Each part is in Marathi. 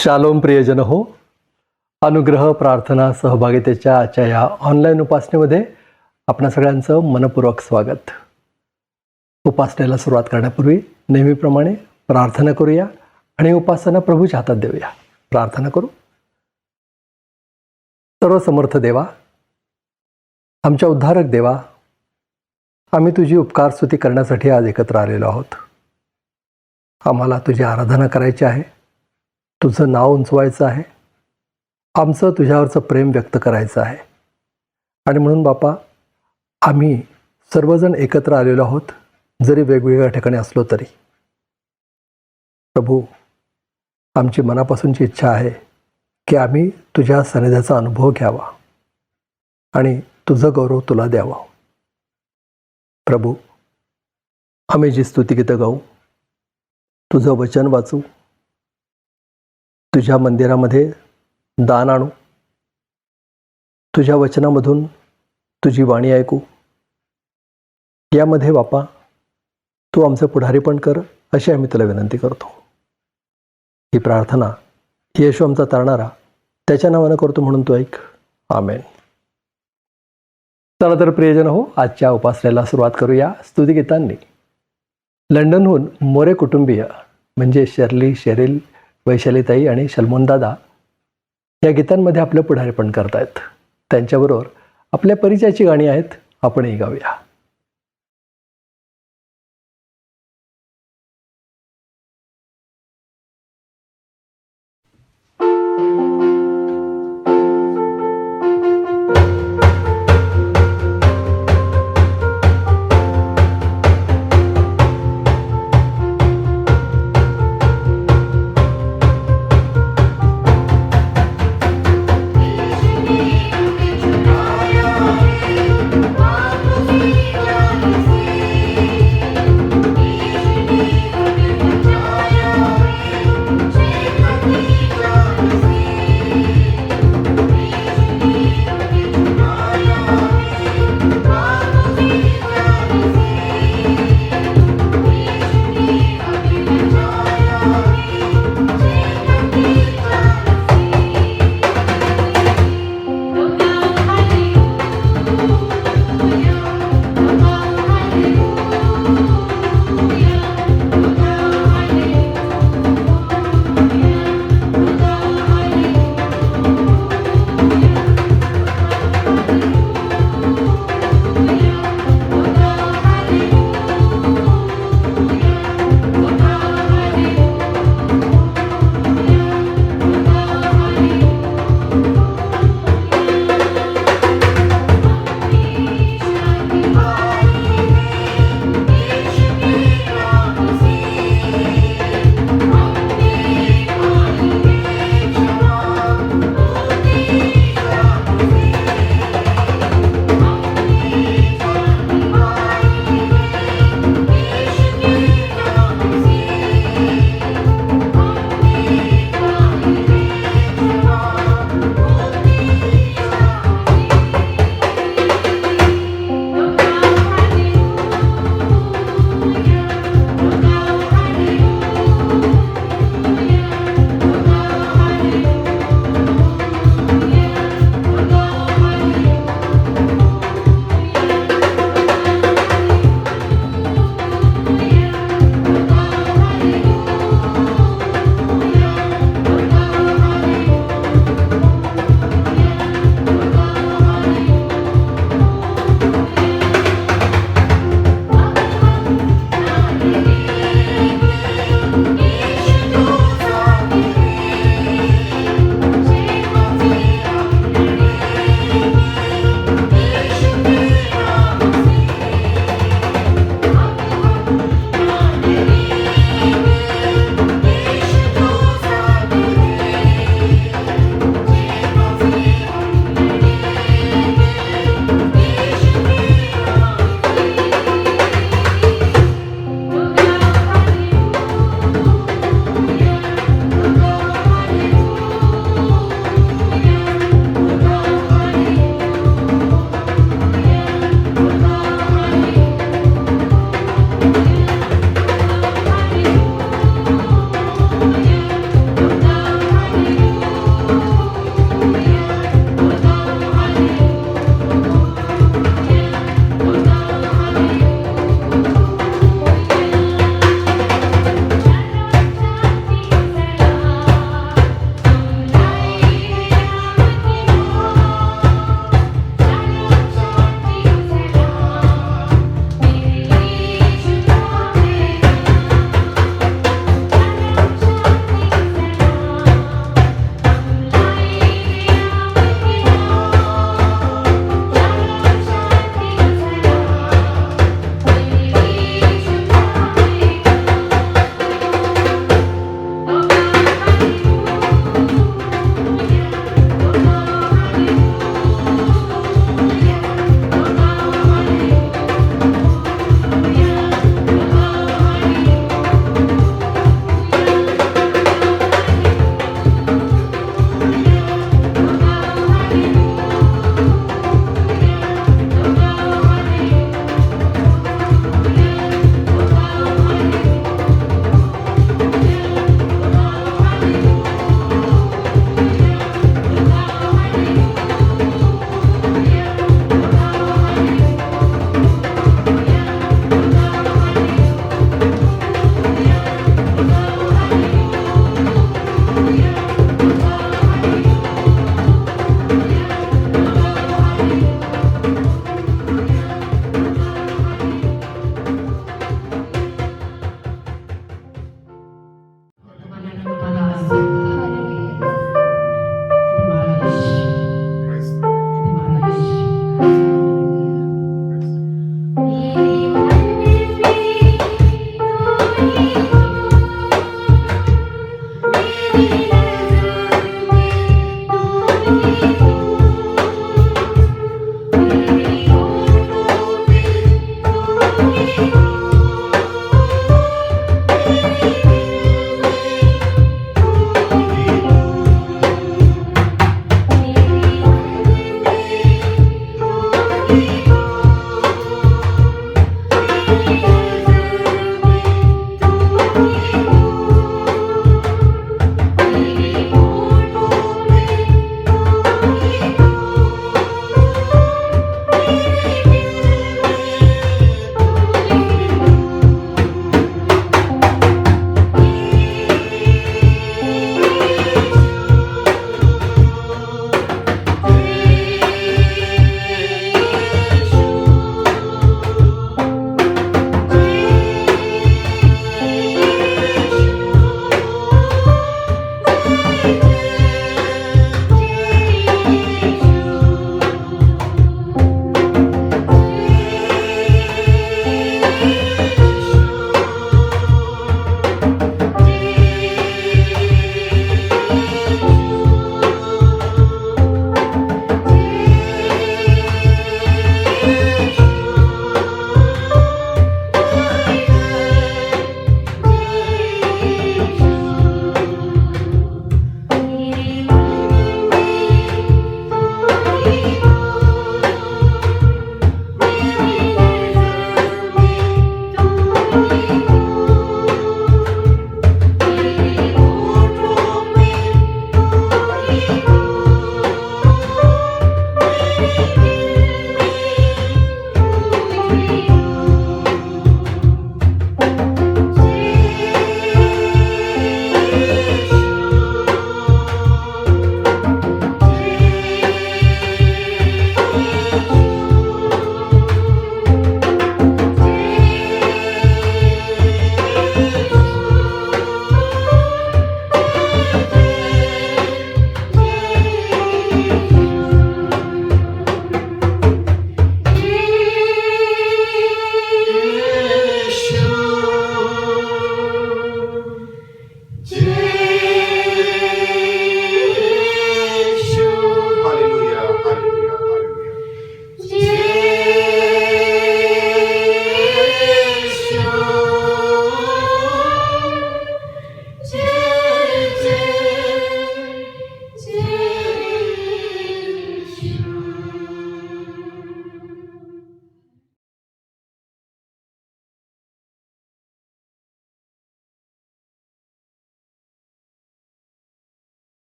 शालोम प्रियजन हो, अनुग्रह प्रार्थना सहभागितेच्या आजच्या या ऑनलाईन उपासनेमध्ये आपणा सगळ्यांचं मनपूर्वक स्वागत. उपासनेला सुरुवात करण्यापूर्वी नेहमीप्रमाणे प्रार्थना करूया आणि उपासना प्रभूच्या हातात देऊया. प्रार्थना करू. सर्व समर्थ देवा, आमच्या उद्धारक देवा, आम्ही तुझी उपकार स्तुती करण्यासाठी आज एकत्र आलेलो आहोत. आम्हाला तुझी आराधना करायची आहे, तुझं नाव उंचवायचं आहे, आमचं तुझ्यावरचं प्रेम व्यक्त करायचं आहे. आणि म्हणून बापा, आम्ही सर्वजण एकत्र आलेलो आहोत, जरी वेगवेगळ्या ठिकाणी असलो तरी. प्रभू, आमची मनापासूनची इच्छा आहे की आम्ही तुझ्या सानिध्याचा अनुभव घ्यावा आणि तुझं गौरव तुला द्यावा. प्रभू, आम्ही जी स्तुतिगीतं गाऊ, तुझं वचन वाचू, तुझ्या मंदिरामध्ये दान आणू, तुझ्या वचनामधून तुझी वाणी ऐकू, यामध्ये बापा तू आमचं पुढारी पण कर, अशी आम्ही तुला विनंती करतो. ही प्रार्थना येशू आमचा तारणारा त्याच्या नावानं करतो, म्हणून तू ऐक. आमेन. चला तर प्रियजन हो, आजच्या उपासनेला सुरुवात करूया स्तुतिगीतांनी. लंडनहून मोरे कुटुंबीय म्हणजे शर्ली, शेरिल, वैशालीताई आणि सलमोनदादा या गीतांमध्ये आपलं पुढारीपण करतायत. त्यांच्याबरोबर आपल्या परिचयाची गाणी आहेत, आपणही गाऊया.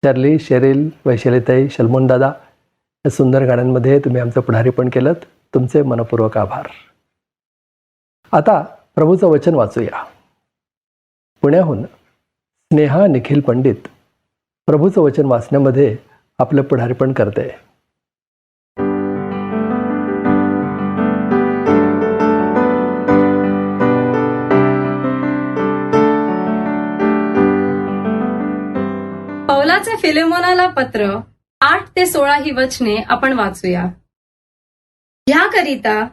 शर्ली, शेरिल, वैशालीताई, शलमोन दादा, या सुंदर गाण्यांमध्ये तुम्ही आमचं पुढारीपण केलं. तुमचे मनपूर्वक आभार. आता प्रभूचं वचन वाचूया. पुण्याहून स्नेहा निखिल पंडित प्रभूचं वचन वाचण्यामध्ये आपलं पुढारीपण करते. पौलाचे फिलेमोनाला पत्र 8 ते 16 ही वचने आपण वाचूया. ह्याकरिता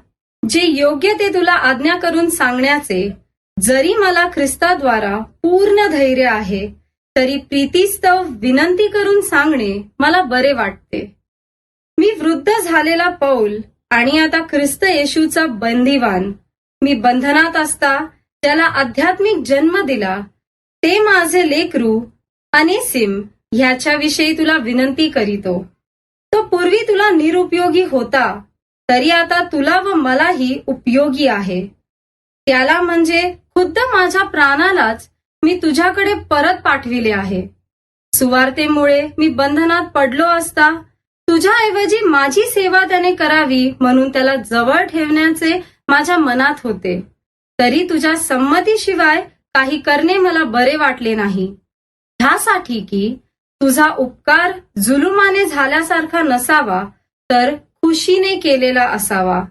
जे योग्य ते तुला आज्ञा करून सांगण्याचे जरी मला ख्रिस्ताद्वारा पूर्ण धैर्य आहे, तरी प्रीतिस्तव विनंती करून सांगणे मला बरे वाटते. मी वृद्ध झालेला पौल आणि आता ख्रिस्त येशूचा बंदीवान, मी बंधनात असता ज्याला आध्यात्मिक जन्म दिला ते माझे लेकरू अनेसिम ह्याच्याविषयी तुला विनंती करीतो. तो पूर्वी तुला निरुपयोगी होता, तरी आता तुला व मलाही उपयोगी आहे. त्याला म्हणजे खुद्द माझ्या प्राणालाच मी तुझ्याकडे परत पाठविले आहे. सुवार्तेमुळे मी बंधनात पडलो असता तुझ्याऐवजी माझी सेवा त्याने करावी म्हणून त्याला जवळ ठेवण्याचे माझ्या मनात होते. तरी तुझ्या संमतीशिवाय काही करणे मला बरे वाटले नाही, ह्यासाठी की तुझा उपकार जुलुमाने झाल्यासारखा नसावा, तर खुशीने केलेला असावा.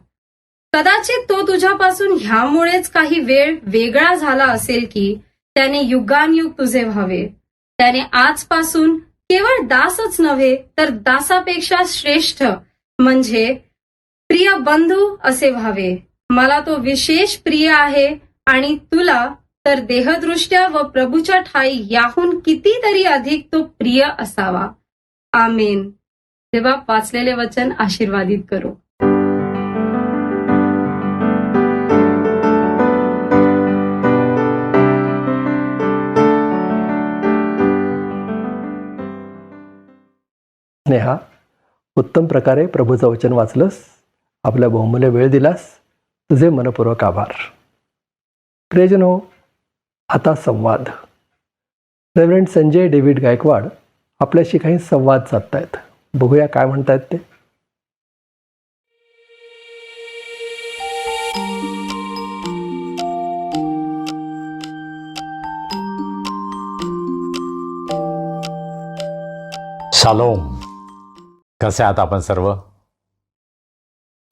कदाचित तो तुझ्यापासून ह्यामुळेच काही वेळ वेगळा झाला असेल की त्याने युगानयुग तुझे व्हावे. त्याने आजपासून केवळ दासच नव्हे तर दासापेक्षा श्रेष्ठ म्हणजे प्रिय बंधू असे व्हावे. मला तो विशेष प्रिय आहे आणि तुला तर देहदृष्ट्या व प्रभूच्या ठाई याहून कितीतरी अधिक तो प्रिय असावा. आमेन. देवा वाचलेले वचन आशीर्वादित करो. स्नेहा, उत्तम प्रकारे प्रभूचं वचन वाचलंस, आपला बहुमूल्य वेळ दिलास, तुझे मनपूर्वक आभार. प्रियजनो, आता संवाद. रेव्हरंड संजय डेव्हिड गायकवाड आपल्याशी काही संवाद साधतायत. बघूया काय म्हणतायत ते. शालोम. कसे आहात आपण सर्व?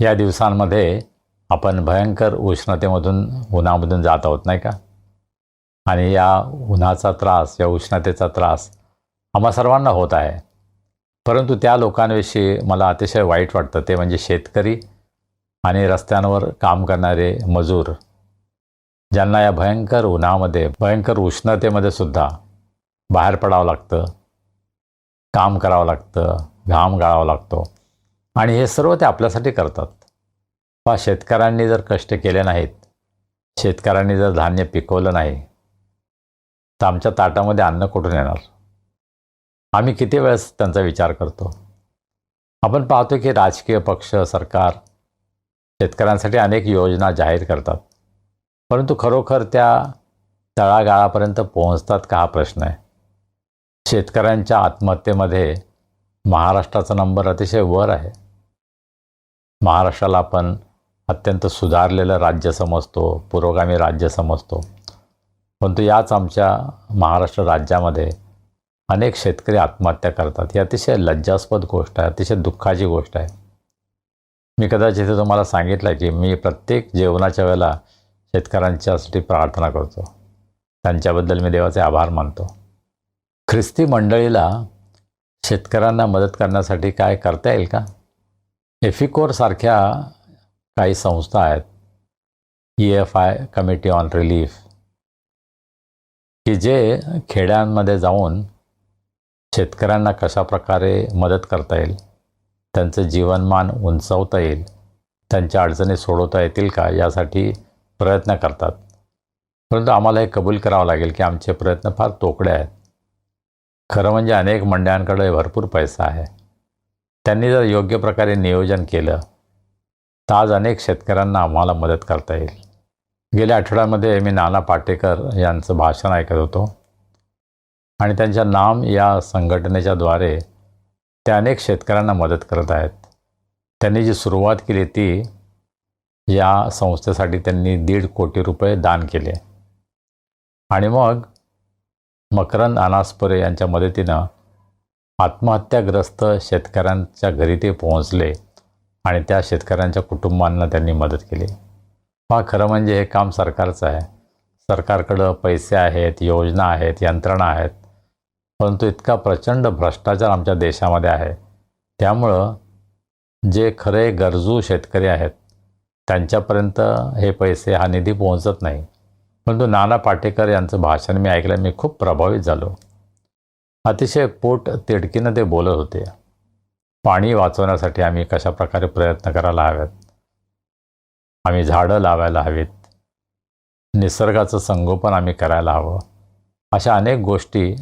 या दिवसांमध्ये आपण भयंकर उष्णतेमधून, उन्हामधून जात आहोत, नाही का? आणि या उन्हाचा त्रास, या उष्णतेचा त्रास आम्हा सर्वांना होत आहे. परंतु त्या लोकांविषयी मला अतिशय वाईट वाटतं, ते म्हणजे शेतकरी आणि रस्त्यांवर काम करणारे मजूर, ज्यांना या भयंकर उन्हामध्ये, भयंकर उष्णतेमध्ये सुद्धा बाहेर पडावं लागतं, काम करावं लागतं, घाम गाळावा लागतो. आणि हे सर्व ते आपल्यासाठी करतात. पहा, शेतकऱ्यांनी जर कष्ट केले नाहीत, शेतकऱ्यांनी जर धान्य पिकवलं नाही, तर आमच्या ताटामध्ये अन्न कुठून येणार? आम्ही किती वेळेस त्यांचा विचार करतो. आपण पाहतो की राजकीय पक्ष, सरकार शेतकऱ्यांसाठी अनेक योजना जाहीर करतात, परंतु खरोखर त्या तळागाळापर्यंत पोहोचतात का, हा प्रश्न आहे. शेतकऱ्यांच्या आत्महत्येमध्ये महाराष्ट्राचा नंबर अतिशय वर आहे. महाराष्ट्राला आपण अत्यंत सुधारलेलं राज्य समजतो, पुरोगामी राज्य समजतो, परंतु याच आमच्या महाराष्ट्र राज्यामध्ये अनेक शेतकरी आत्महत्या करतात. ही अतिशय लज्जास्पद गोष्ट आहे, अतिशय दुःखाची गोष्ट आहे. मी कदाचित इथे तुम्हाला सांगितलं की मी प्रत्येक जेवणाच्या वेळेला शेतकऱ्यांच्यासाठी प्रार्थना करतो, त्यांच्याबद्दल मी देवाचे आभार मानतो. ख्रिस्ती मंडळीला शेतकऱ्यांना मदत करण्यासाठी काय करता येईल का? एफिकोर सारख्या काही संस्था आहेत, EFI कमिटी ऑन रिलीफ, की जे खेड्यांमध्ये जाऊन शेतकऱ्यांना कशाप्रकारे मदत करता येईल, त्यांचं जीवनमान उंचावता येईल, त्यांच्या अडचणी सोडवता येतील का, यासाठी प्रयत्न करतात. परंतु आम्हाला हे कबूल करावं लागेल की आमचे प्रयत्न फार तोकडे आहेत. खरं म्हणजे अनेक मंडळांकडे भरपूर पैसा आहे. त्यांनी जर योग्य प्रकारे नियोजन केलं तर आज अनेक शेतकऱ्यांना आम्हाला मदत करता येईल. गेल्या आठवड्यामध्ये मी नाना पाटेकर यांचं भाषण ऐकत होतो. आणि त्यांच्या नाम या संघटनेच्या द्वारे ते अनेक शेतकऱ्यांना मदत करत आहेत. त्यांनी जी सुरुवात केली ती या संस्थेसाठी त्यांनी 1.5 कोटी रुपये दान केले. आणि मग मकरंद अनासपुरे यांच्या मदतीनं आत्महत्याग्रस्त शेतकऱ्यांच्या घरी ते पोहोचले आणि त्या शेतकऱ्यांच्या कुटुंबांना त्यांनी मदत केली. खरं म्हणजे हे काम सरकारचं आहे. सरकारकडं पैसे आहेत, योजना आहेत, यंत्रणा आहेत, परंतु इतका प्रचंड भ्रष्टाचार आमच्या देशामध्ये आहे. त्यामुळं जे खरे गरजू शेतकरी आहेत त्यांच्यापर्यंत हे पैसे, हा निधी पोहोचत नाही. परंतु नाना पाटेकर यांचं भाषण मी ऐकलं, मी खूप प्रभावित झालो. अतिशय पोट तिडकीनं ते बोलत होते. पाणी वाचवण्यासाठी आम्ही कशाप्रकारे प्रयत्न करायला हवेत, आम्ही झाडं लावायला हवीत, निसर्गाचं संगोपन आम्ही करायला हवं, अशा अनेक गोष्टी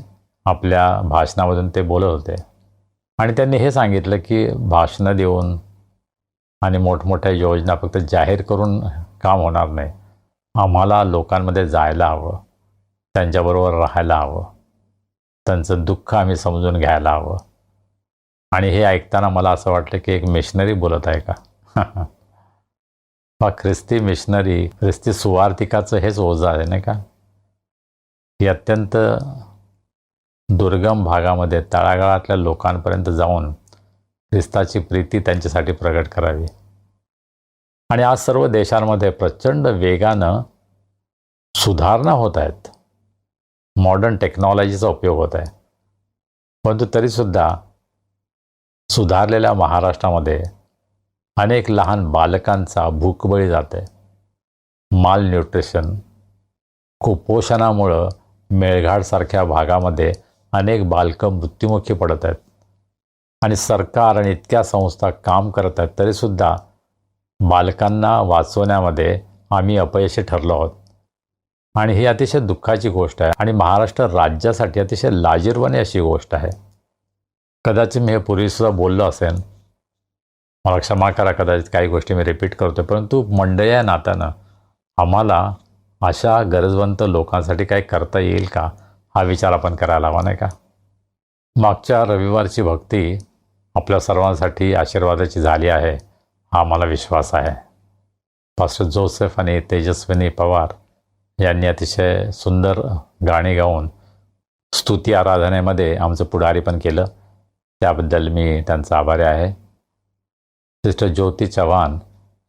आपल्या भाषणामधून ते बोलत होते. आणि त्यांनी हे सांगितलं की भाषणं देऊन आणि मोठमोठ्या योजना फक्त जाहीर करून काम होणार नाही. आम्हाला लोकांमध्ये जायला हवं, त्यांच्याबरोबर राहायला हवं, त्यांचं दुःख आम्ही समजून घ्यायला हवं. आणि हे ऐकताना मला असं वाटलं की एक मिशनरी बोलत आहे का? ख्रिस्ती मिशनरी, ख्रिस्ती सुवार्तिकाचं हेच ओझं आहे नाही का, की अत्यंत दुर्गम भागामध्ये तळागाळातल्या लोकांपर्यंत जाऊन ख्रिस्ताची प्रीती त्यांच्यासाठी प्रगट करावी. आणि आज सर्व देशांमध्ये प्रचंड वेगानं सुधारणा होत आहेत, मॉडर्न टेक्नॉलॉजीचा उपयोग होत आहे. परंतु तरीसुद्धा सुधारलेल्या महाराष्ट्रामध्ये अनेक लहान बालकांचा भूकबळी जाते. माल न्यूट्रिशन, कुपोषणामुळं मेळघाटसारख्या भागामध्ये अनेक बालकं मृत्युमुखी पडत आहेत. आणि सरकार आणि इतक्या संस्था काम करत आहेत, तरीसुद्धा बालकांना वाचवण्यामध्ये आम्ही अपयशी ठरलो आहोत. आणि ही अतिशय दुःखाची गोष्ट आहे आणि महाराष्ट्र राज्यासाठी अतिशय लाजिरवाणी अशी गोष्ट आहे. कदाचित मी हे पूर्वीसुद्धा बोललो असेल, मला क्षमा करा, कदाचित काही गोष्टी मी रिपीट करतो, परंतु मंडळी या नात्यानं आम्हाला अशा गरजवंत लोकांसाठी काही करता येईल का, हा विचार आपण करायला हवा नाही का. मागच्या रविवारची भक्ती आपल्या सर्वांसाठी आशीर्वादाची झाली आहे, हा मला विश्वास आहे. पास्टर जोसेफ आणि तेजस्विनी पवार यांनी अतिशय सुंदर गाणी गाऊन स्तुती आराधनेमध्ये आमचं पुढारीपण केलं, त्याबद्दल मी त्यांचा आभारी आहे. सिस्टर ज्योती चव्हाण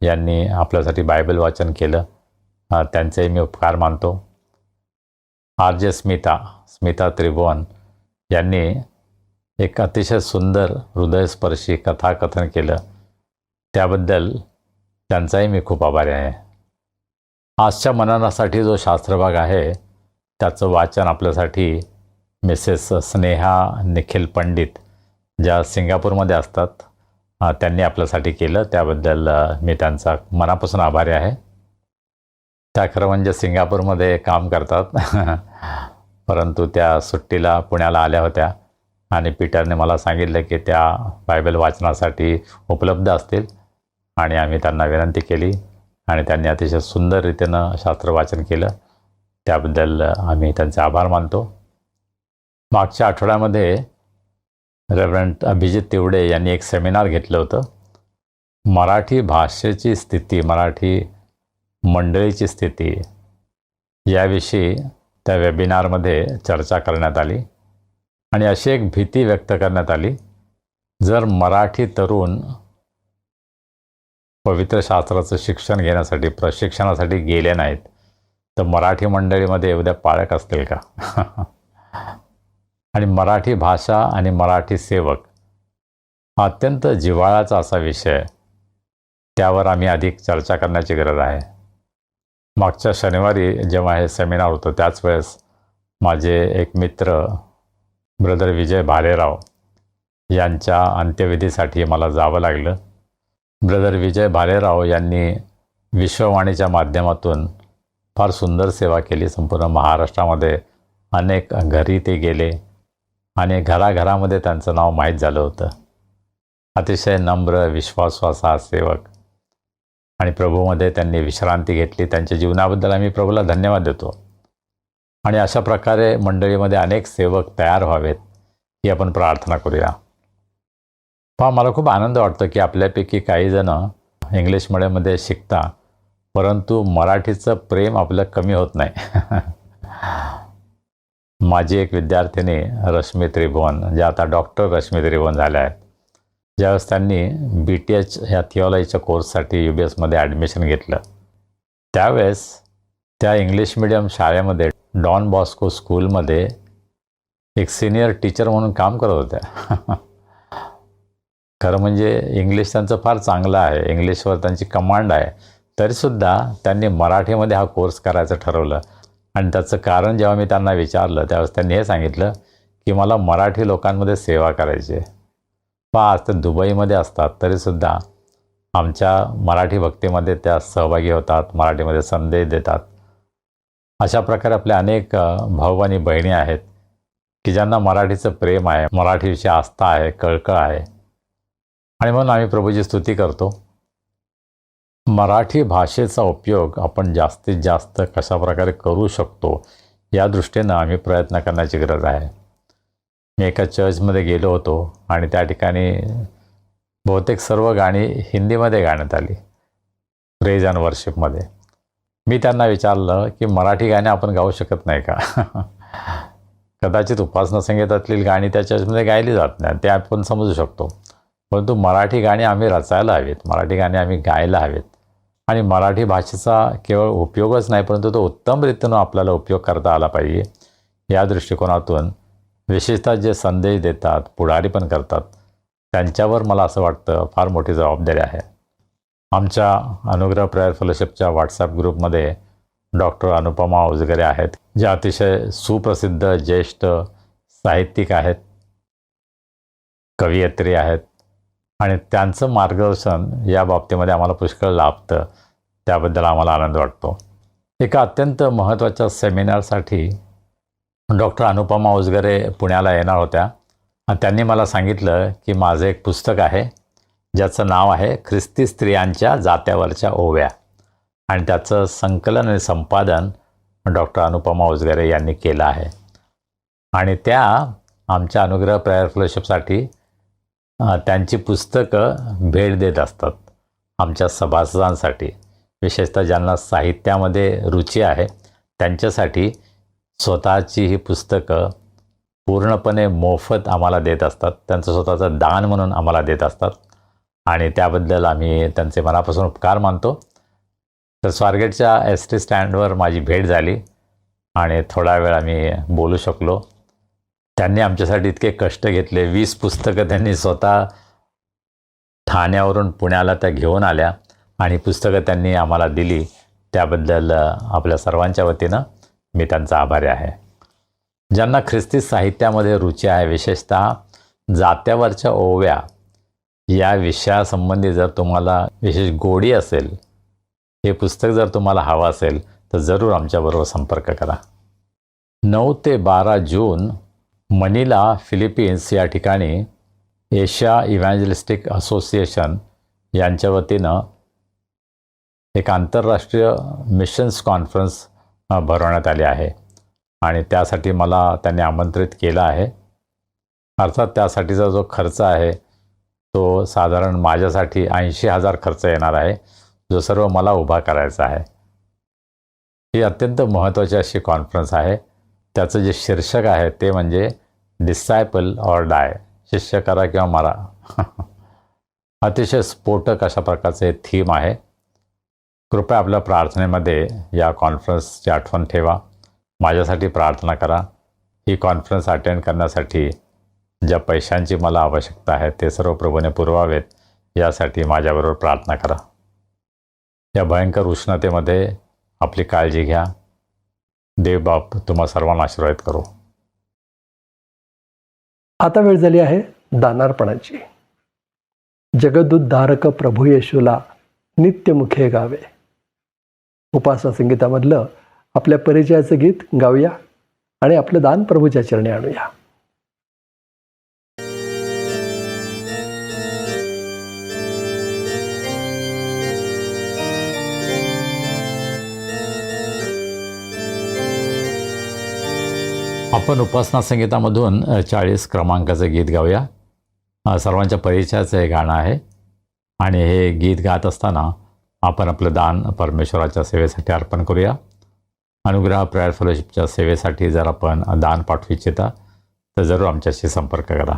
यांनी आपल्यासाठी बायबल वाचन केलं, त्यांचेही मी उपकार मानतो. RJ स्मिता त्रिभुवन यांनी एक अतिशय सुंदर हृदयस्पर्शी कथाकथन केलं, त्याबद्दल त्यांचाही मी खूप आभारी आहे. आजच्या मननासाठी जो शास्त्रभाग आहे त्याचं वाचन आपल्यासाठी मिसेस स्नेहा निखिल पंडित, ज्या सिंगापूरमध्ये असतात, त्यांनी आपल्यासाठी केलं, त्याबद्दल मी त्यांचा मनापासून आभारी आहे. त्या खरं म्हणजे सिंगापूरमध्ये काम करतात परंतु त्या सुट्टीला पुण्याला आल्या होत्या आणि पीटरने मला सांगितलं की त्या बायबल वाचनासाठी उपलब्ध असतील आणि आम्ही त्यांना विनंती केली आणि त्यांनी अतिशय सुंदर रीतीनं शास्त्र वाचन केलं, त्याबद्दल आम्ही त्यांचे आभार मानतो. मागच्या आठवड्यामध्ये रेव्हरंड अभिजित तिवडे यांनी एक सेमिनार घेतलं होतं. मराठी भाषेची स्थिती, मराठी मंडळीची स्थिती याविषयी त्या वेबिनारमध्ये चर्चा करण्यात आली आणि अशी एक भीती व्यक्त करण्यात आली, जर मराठी तरुण पवित्र शास्त्राचं शिक्षण घेण्यासाठी, प्रशिक्षणासाठी गेले नाहीत तर मराठी मंडळीमध्ये उद्या पाळक असतील का? आणि मराठी भाषा आणि मराठी सेवक हा अत्यंत जिव्हाळ्याचा असा विषय, त्यावर आम्ही अधिक चर्चा करण्याची गरज आहे. मागच्या शनिवारी जेव्हा हे सेमिनार होतं त्याच वेळेस माझे एक मित्र ब्रदर विजय भालेराव यांच्या अंत्यविधीसाठी मला जावं लागलं. ब्रदर विजय भालेराव यांनी विश्ववाणीच्या माध्यमातून फार सुंदर सेवा केली. संपूर्ण महाराष्ट्रामध्ये अनेक घरी ते गेले आणि घराघरामध्ये त्यांचं नाव माहीत झालं होतं. अतिशय नम्र, विश्वासू असा सेवक आणि प्रभूमध्ये त्यांनी विश्रांती घेतली. त्यांच्या जीवनाबद्दल आम्ही प्रभूला धन्यवाद देतो. आणि अशा प्रकारे मंडळीमध्ये अनेक सेवक तयार व्हावेत ही आपण प्रार्थना करूया. पहा, मला खूप आनंद वाटतो की आपल्यापैकी काही जण इंग्लिश मीडियममध्ये शिकता, परंतु मराठीचं प्रेम आपलं कमी होत नाही. माझी एक विद्यार्थिनी रश्मी त्रिभुवन, ज्या आता डॉक्टर रश्मी त्रिभुवन झाल्या आहेत, ज्यावेळेस त्यांनी BTH ह्या थिओलॉजीच्या कोर्ससाठी UBSमध्ये ॲडमिशन घेतलं, त्यावेळेस त्या इंग्लिश मीडियम शाळेमध्ये डॉन बॉस्को स्कूलमध्ये एक सिनियर टीचर म्हणून काम करत होत्या. खरं म्हणजे इंग्लिश त्यांचं फार चांगलं आहे, इंग्लिशवर त्यांची कमांड आहे, तरीसुद्धा त्यांनी मराठीमध्ये हा कोर्स करायचं ठरवलं. आणि त्याचं कारण जेव्हा मी त्यांना विचारलं त्यावेळेस त्यांनी हे सांगितलं की मला मराठी लोकांमध्ये सेवा करायची आहे. पहा, आज ते दुबईमध्ये असतात तरीसुद्धा आमच्या मराठी भक्तीमध्ये त्या सहभागी होतात, मराठीमध्ये संदेश देतात. अशा प्रकारे आपल्या अनेक भाऊ आणि बहिणी आहेत की ज्यांना मराठीचं प्रेम आहे, मराठीविषयी आस्था आहे, कळकळ आहे. आणि म्हणून आम्ही प्रभूची स्तुती करतो. मराठी भाषेचा उपयोग आपण जास्तीत जास्त कशा प्रकारे करू शकतो या दृष्टीनं आम्ही प्रयत्न करण्याची गरज आहे. मी एका चर्चमध्ये गेलो होतो आणि त्या ठिकाणी बहुतेक सर्व गाणी हिंदीमध्ये गाण्यात आली, प्रेज अँड वर्शिपमध्ये. मी त्यांना विचारलं की मराठी गाणी आपण गाऊ शकत नाही का? कदाचित उपासना संगीतातली गाणी त्या चर्चमध्ये गायली जात नाही, ते आपण समजू शकतो, परंतु मराठी गाणी आम्ही रचायला हवीत, मराठी गाणी आम्ही गायला हवीत. आणि मराठी भाषेचा केवळ उपयोगच नाही, परंतु तो उत्तम रीतीनं आपल्याला उपयोग करता आला पाहिजे. या दृष्टिकोनातून विशेषतः जे संदेश देतात, पुढारी पण करतात, त्यांच्यावर मला असं वाटतं फार मोठी जबाबदारी आहे. आमच्या अनुग्रह प्रेयर फेलोशिपच्या व्हॉट्सॲप ग्रुपमध्ये डॉक्टर अनुपमा उजगरे आहेत, ज्या अतिशय सुप्रसिद्ध ज्येष्ठ साहित्यिक आहेत, कवयित्री आहेत. आणि त्यांचं मार्गदर्शन या बाबतीमध्ये आम्हाला पुष्कळ लाभतं, त्याबद्दल आम्हाला आनंद वाटतो. एका अत्यंत महत्त्वाच्या सेमिनारसाठी डॉक्टर अनुपमा उजगरे पुण्याला येणार होत्या. आणि त्यांनी मला सांगितलं की माझं एक पुस्तक आहे ज्याचं नाव आहे ख्रिस्ती स्त्रियांच्या जात्यावरच्या ओव्या, आणि त्याचं संकलन आणि संपादन डॉक्टर अनुपमा उजगरे यांनी केलं आहे. आणि त्या आमच्या अनुग्रह प्रेयर फेलोशिपसाठी त्यांची पुस्तकं भेट देत असतात आमच्या सभासदांसाठी, विशेषतः ज्यांना साहित्यामध्ये रुची आहे त्यांच्यासाठी स्वतःची ही पुस्तकं पूर्णपणे मोफत आम्हाला देत असतात, त्यांचं स्वतःचं दान म्हणून आम्हाला देत असतात. आणि त्याबद्दल आम्ही त्यांचे मनापासून उपकार मानतो. तर स्वारगेटच्या ST स्टँडवर माझी भेट झाली आणि थोडा वेळ आम्ही बोलू शकलो. त्यांनी आमच्यासाठी इतके कष्ट घेतले, 20 पुस्तकं त्यांनी स्वतः ठाण्यावरून पुण्याला त्या घेऊन आल्या आणि पुस्तकं त्यांनी आम्हाला दिली. त्याबद्दल आपल्या सर्वांच्या वतीनं मी त्यांचा आभारी आहे. ज्यांना ख्रिस्ती साहित्यामध्ये रुची आहे, विशेषतः जात्यावरच्या ओव्या या विषयासंबंधी जर तुम्हाला विशेष गोडी असेल, हे पुस्तक जर तुम्हाला हवं असेल तर जरूर आमच्याबरोबर संपर्क करा. 9 ते 12 जून मनिला, फिलिपिन्स या ठिकाणी एशिया इव्हँजलिस्टिक असोसिएशन यांच्या वतीनं एक आंतरराष्ट्रीय मिशन्स कॉन्फरन्स भरवण्यात आली आहे आणि त्यासाठी मला त्यांनी आमंत्रित केलं आहे. अर्थात त्यासाठीचा जो खर्च आहे तो साधारण माझ्यासाठी 80,000 खर्च येणार आहे, जो सर्व मला उभा करायचा आहे. ही अत्यंत महत्त्वाची अशी कॉन्फरन्स आहे. त्याचं जे शीर्षक आहे ते म्हणजे डिसायपल ऑर डाय, शिष्य करा किंवा मारा. अतिशय स्फोटक अशा प्रकारचे हे थीम आहे. कृपया आपल्या प्रार्थनेमध्ये या कॉन्फरन्सची आठवण ठेवा, माझ्यासाठी प्रार्थना करा. ही कॉन्फरन्स अटेंड करण्यासाठी ज्या पैशांची मला आवश्यकता आहे ते सर्व प्रभूने पुरवावेत, यासाठी माझ्याबरोबर प्रार्थना करा. या भयंकर उष्णतेमध्ये आपली काळजी घ्या. देव बाप तुम्हा सर्वांना आशीर्वाद करो. आता वेळ झाली आहे दानार्पणाची. जगदुद्धारक प्रभू येशूला नित्य मुखे गावे. उपासना संगीतामधलं आपल्या परिचयाचं गीत गाऊया आणि आपलं दान प्रभूच्या चरणी आणूया. आपण उपासना संगीतामधून 40 क्रमांकाचं गीत गाऊया. सर्वांच्या परिचयाचं हे गाणं आहे आणि हे गीत गात असताना आपण आपलं दान परमेश्वराच्या सेवेसाठी अर्पण करूया. अनुग्रह प्रेयर फेलोशिपच्या सेवेसाठी जर आपण दान पाठवू इच्छिता तर जरूर आमच्याशी संपर्क करा.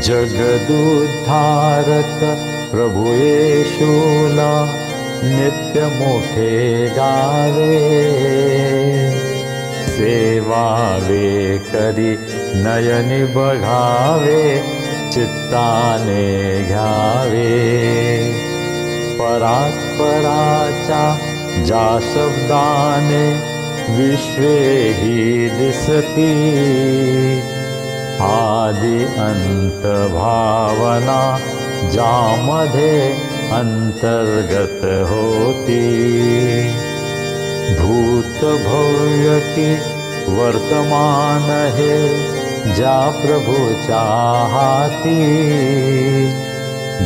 जगदुद्धारक प्रभु येशूला नित्य मोठे गावे, सेवावे करी नयनी बघावे, चित्ताने घ्यावे. परात्पराच्या ज्या शब्दाने विश्वे ही दिसती, आदि अंत भावना ज्यामध्ये अंतर्गत होती. भूत भव्य की वर्तमान हे ज्या प्रभूच्या हाती,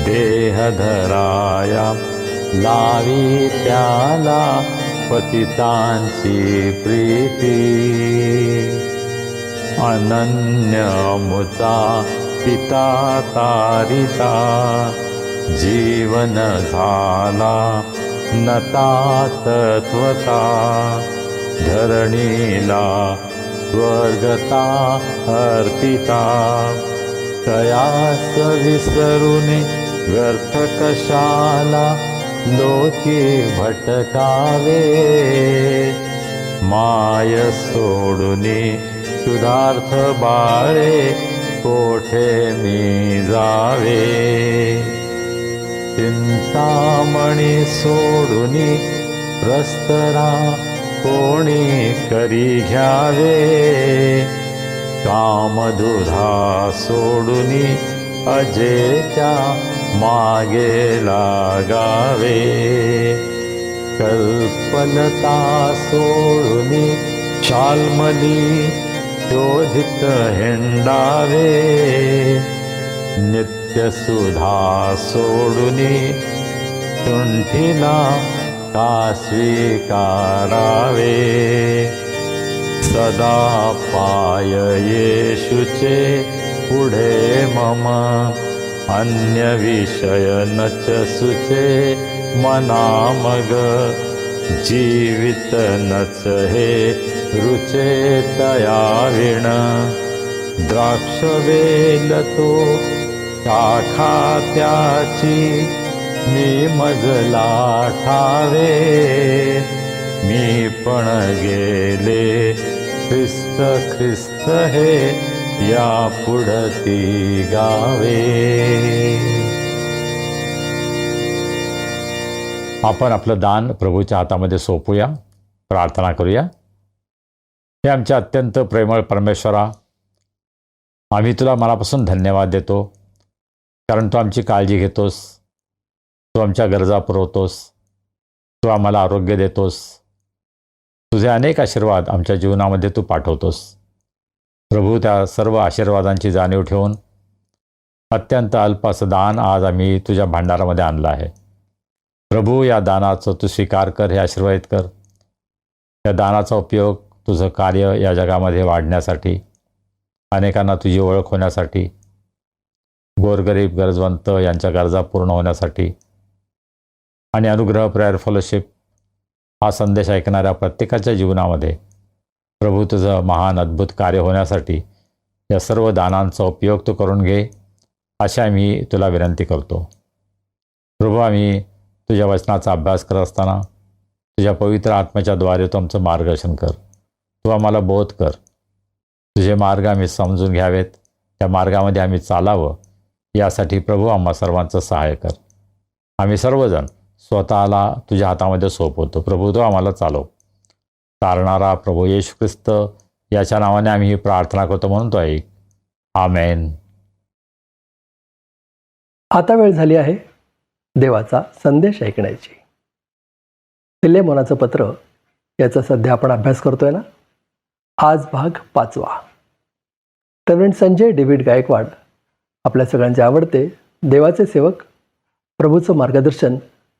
देह धराया लावी त्याला पतितांची प्रीती. अनन्य मुचा पिता तारिता, जीवन झाला नता तत्वता. धरणीला स्वर्गता अर्पिता, तयास विसरुने व्यर्थ कशाला लोकी भटकावे. माय सोडुनी शुद्धार्थ बाळे, कोठे मी जावे. चिंतामणी सोडुनी प्रस्तरा, कोणी करी घ्यावे. कामधुधा सोडुनी अजेच्या मागे लागावे. कल्पलता सोडुनी शाल्मली शोधित हिंडावे. नित्यसुधा सोडुनी तुंठीला का स्वीकारावे. सदा पाय येशूचे पुढे मम, अन्य विषय नच सुचे मना मग. जीवित नच हे रुचे तया विण, द्राक्षवेल तो शाखा त्याची, मी मजला ठावे. मी पण गेले ख्रिस्त ख्रिस्त हे या पुढती गावे. आपण आपलं दान प्रभूच्या हातामध्ये सोपूया, प्रार्थना करूया. हे आमच्या अत्यंत प्रेमळ परमेश्वरा, आम्ही तुला मनापासून धन्यवाद देतो, कारण तू आमची काळजी घेतोस, तू आमच्या गरजा पुरवतोस, तू आम्हाला आरोग्य देतोस. तुझे अनेक आशीर्वाद आमच्या जीवनामध्ये तू पाठवतोस. प्रभू, त्या सर्व आशीर्वादांची जाणीव ठेवून अत्यंत अल्प असं दान आज आम्ही तुझ्या भांडारामध्ये आणलं आहे. प्रभू, या दानाचं तू स्वीकार कर, हे आशीर्वादित कर. या दानाचा उपयोग तुझं कार्य या जगामध्ये वाढण्यासाठी, अनेकांना तुझी ओळख होण्यासाठी, गोरगरीब गरजवंत यांच्या गरजा पूर्ण होण्यासाठी आणि अनुग्रह प्रेयर फेलोशिप हा संदेश ऐकणाऱ्या प्रत्येकाच्या जीवनामध्ये प्रभू तुझं महान अद्भुत कार्य होण्यासाठी या सर्व दानांचा उपयोग तू करून घे, अशा आम्ही तुला विनंती करतो. प्रभू, आम्ही तुझ्या वचनाचा अभ्यास करत असताना तुझ्या पवित्र आत्म्याच्या द्वारे तू आमचं मार्गदर्शन कर. तू आम्हाला बोध कर. तुझे मार्ग आम्ही समजून घ्यावेत, त्या मार्गामध्ये आम्ही चालावं, यासाठी प्रभू आम्हा सर्वांचं सहाय्य कर. आम्ही सर्वजण स्वतःला तुझ्या हातामध्ये सोपवतो. प्रभू, तू आम्हाला चालव. तारणारा प्रभू येशू ख्रिस्त याच्या नावाने आम्ही ही प्रार्थना करतो, म्हणून तो ऐक. आमेन. आता वेळ झाली आहे देवाचा संदेश ऐकण्याची. फिलेमोनाचं पत्र याचा सध्या आपण अभ्यास करतोय ना. आज भाग 5. रेव्हरंड संजय डेव्हिड गायकवाड आपल्या सगळ्यांचे आवडते देवाचे सेवक प्रभूचं मार्गदर्शन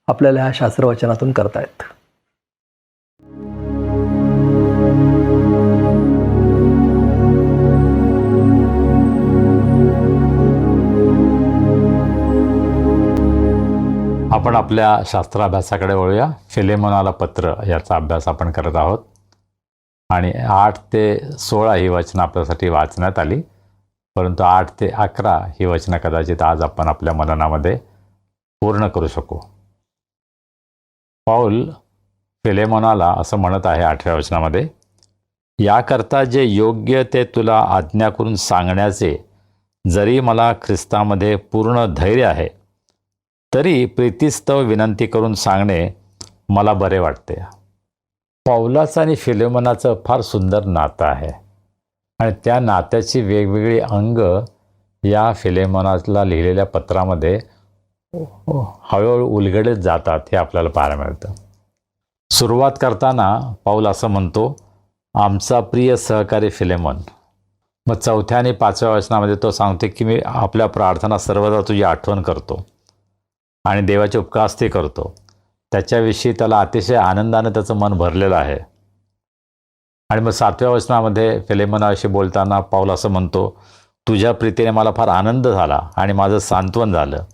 आपल्याला ह्या शास्त्रवचनातून करतायत. आपण आपल्या शास्त्राभ्यासाकडे वळूया. फिलेमोनाला पत्र याचा अभ्यास आपण करत आहोत आणि 8 ते 16 ही वचनं आपल्यासाठी वाचण्यात आली, परंतु 8 ते 11 ही वचनं कदाचित आज आपण आपल्या मननामध्ये पूर्ण करू शकू. पौल फिलेमोनाला असं म्हणत आहे 8व्या वचनामध्ये, याकरता जे योग्य ते तुला आज्ञा करून सांगण्याचे जरी मला ख्रिस्तामध्ये पूर्ण धैर्य आहे, तरी प्रीतिस्तव विनंती करून सांगणे मला बरे वाटते. पौलाचं आणि फिलेमोनाचं फार सुंदर नातं आहे आणि त्या नात्याची वेगवेगळी अंग या फिलेमोनाला लिहिलेल्या पत्रामध्ये हळूहळू उलगडत जातात हे आपल्याला पाहायला मिळतं. सुरुवात करताना पौल असं म्हणतो, आमचा प्रिय सहकारी फिलेमोन. मग 4थ्या आणि 5व्या वचनामध्ये तो सांगतो की मी आपल्या प्रार्थना सर्वदा तुझी आठवण करतो आणि देवाचे उपकारस्तुती करतो. त्याच्याविषयी त्याला अतिशय आनंदाने त्याचं मन भरलेलं आहे. आणि मग 7व्या वचनामध्ये फिलेमोनाविषयी बोलताना पौल असं म्हणतो, तुझ्या प्रीतीने मला फार आनंद झाला आणि माझं सांत्वन झालं.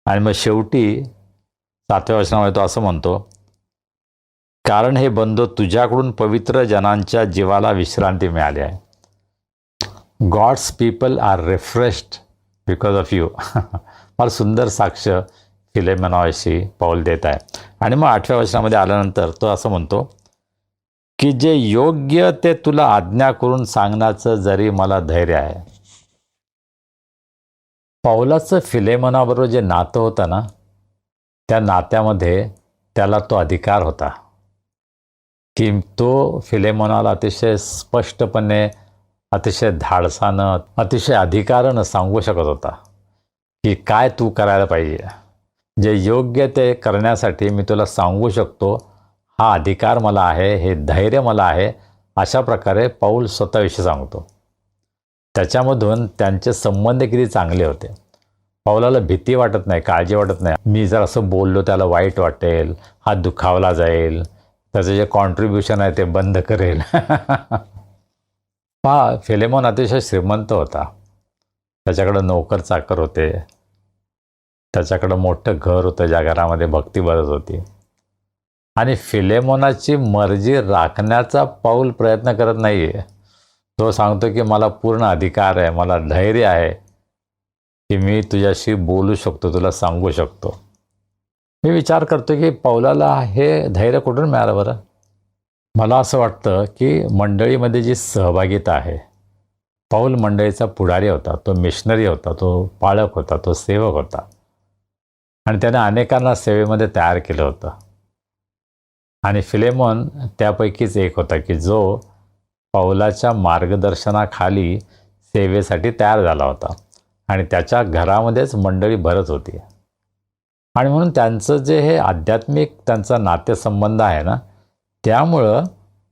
आणि मग शेवटी 7व्या वचनामध्ये तो असं म्हणतो, कारण हे बंधू तुझ्याकडून पवित्र जनांच्या जीवाला विश्रांती मिळाली आहे. God's people are refreshed because of you. फार सुंदर साक्ष फिलेमोनाविषयी पौल देत आहे. आणि मग 8व्या वचनामध्ये आल्यानंतर तो असं म्हणतो की जे योग्य ते तुला आज्ञा करून सांगण्याचं जरी मला धैर्य आहे. पौलाचं फिलेमोनाबरोबर जे नातं होतं ना, त्या नात्यामध्ये त्याला तो अधिकार होता की तो फिलेमोनाला अतिशय स्पष्टपणे, अतिशय धाडसानं, अतिशय अधिकारानं सांगू शकत होता की काय तू करायला पाहिजे. जे योग्य ते करण्यासाठी मी तुला सांगू शकतो, हा अधिकार मला आहे, हे धैर्य मला आहे, अशा प्रकारे पौल स्वतःविषयी सांगतो. त्याच्यामधून त्यांचे संबंध किती चांगले होते. पौलाला भीती वाटत नाही, काळजी वाटत नाही. मी जर असं बोललो त्याला वाईट वाटेल, हा दुखावला जाईल, त्याचं जे कॉन्ट्रीब्युशन आहे ते बंद करेल. फिलेमोन अतिशय श्रीमंत होता. त्याच्याकडं नोकर चाकर होते, त्याच्याकडं मोठं घर होतं ज्या घरामध्ये भक्ती बरत होती. आणि फिलेमोनाची मर्जी राखण्याचा पौल प्रयत्न करत नाही आहे. तो सांगतो की मला पूर्ण अधिकार आहे, मला धैर्य आहे की मी तुझ्याशी बोलू शकतो, तुला सांगू शकतो. मी विचार करतो की पौलाला हे धैर्य कुठून मिळालं बरं. मला असं वाटतं की मंडळीमध्ये जी सहभागिता आहे, पौल मंडळीचा पुढारी होता, तो मिशनरी होता, तो पाळक होता, तो सेवक होता आणि त्याने अनेकांना सेवेमध्ये तयार केलं होतं. आणि फिलेमोन त्यापैकीच एक होता की जो पौलाच्या मार्गदर्शनाखाली सेवेसाठी तयार झाला होता आणि त्याच्या घरामध्येच मंडळी भरत होती. आणि म्हणून त्यांचं जे हे आध्यात्मिक त्यांचा नातेसंबंध आहे ना, त्यामुळं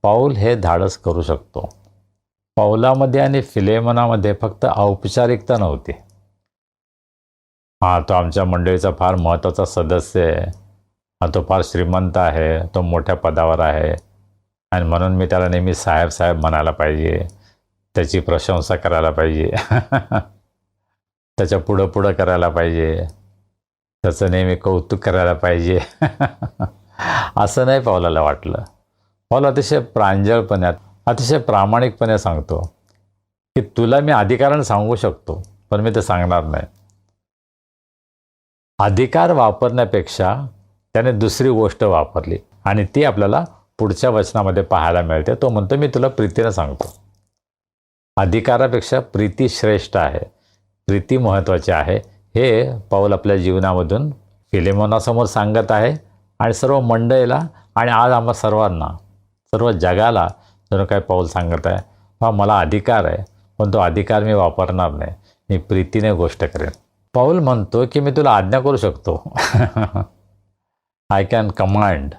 पौल हे धाडस करू शकतो. पौलामध्ये आणि फिलेमोनामध्ये फक्त औपचारिकता नव्हती. तो आमच्या मंडळीचा फार महत्त्वाचा सदस्य आहे, तो फार श्रीमंत आहे, तो मोठ्या पदावर आहे आणि म्हणून मी त्याला नेहमी साहेब साहेब म्हणायला पाहिजे, त्याची प्रशंसा करायला पाहिजे, त्याच्या पुढं पुढं करायला पाहिजे, त्याचं नेहमी कौतुक करायला पाहिजे. असं नाही पौलाला वाटलं. पौल अतिशय प्रांजळपणे, अतिशय प्रामाणिकपणे सांगतो की तुला मी अधिकाराने सांगू शकतो, पण मी ते सांगणार नाही. अधिकार वापरण्यापेक्षा त्याने दुसरी गोष्ट वापरली आणि ती आपल्याला पुढच्या वचनामध्ये पाहायला मिळते. तो म्हणतो मी तुला प्रीतीनं सांगतो. अधिकारापेक्षा प्रीती श्रेष्ठ आहे, प्रीती महत्त्वाची आहे. हे पौल आपल्या जीवनामधून फिलेमोनासमोर सांगत आहे आणि सर्व मंडळीला आणि आज आम्हा सर्वांना, सर्व जगाला जणू काय पौल सांगत आहे, हा मला अधिकार आहे, पण तो अधिकार मी वापरणार नाही, मी प्रीतीने गोष्ट करेन. पौल म्हणतो की मी तुला आज्ञा करू शकतो. I can command.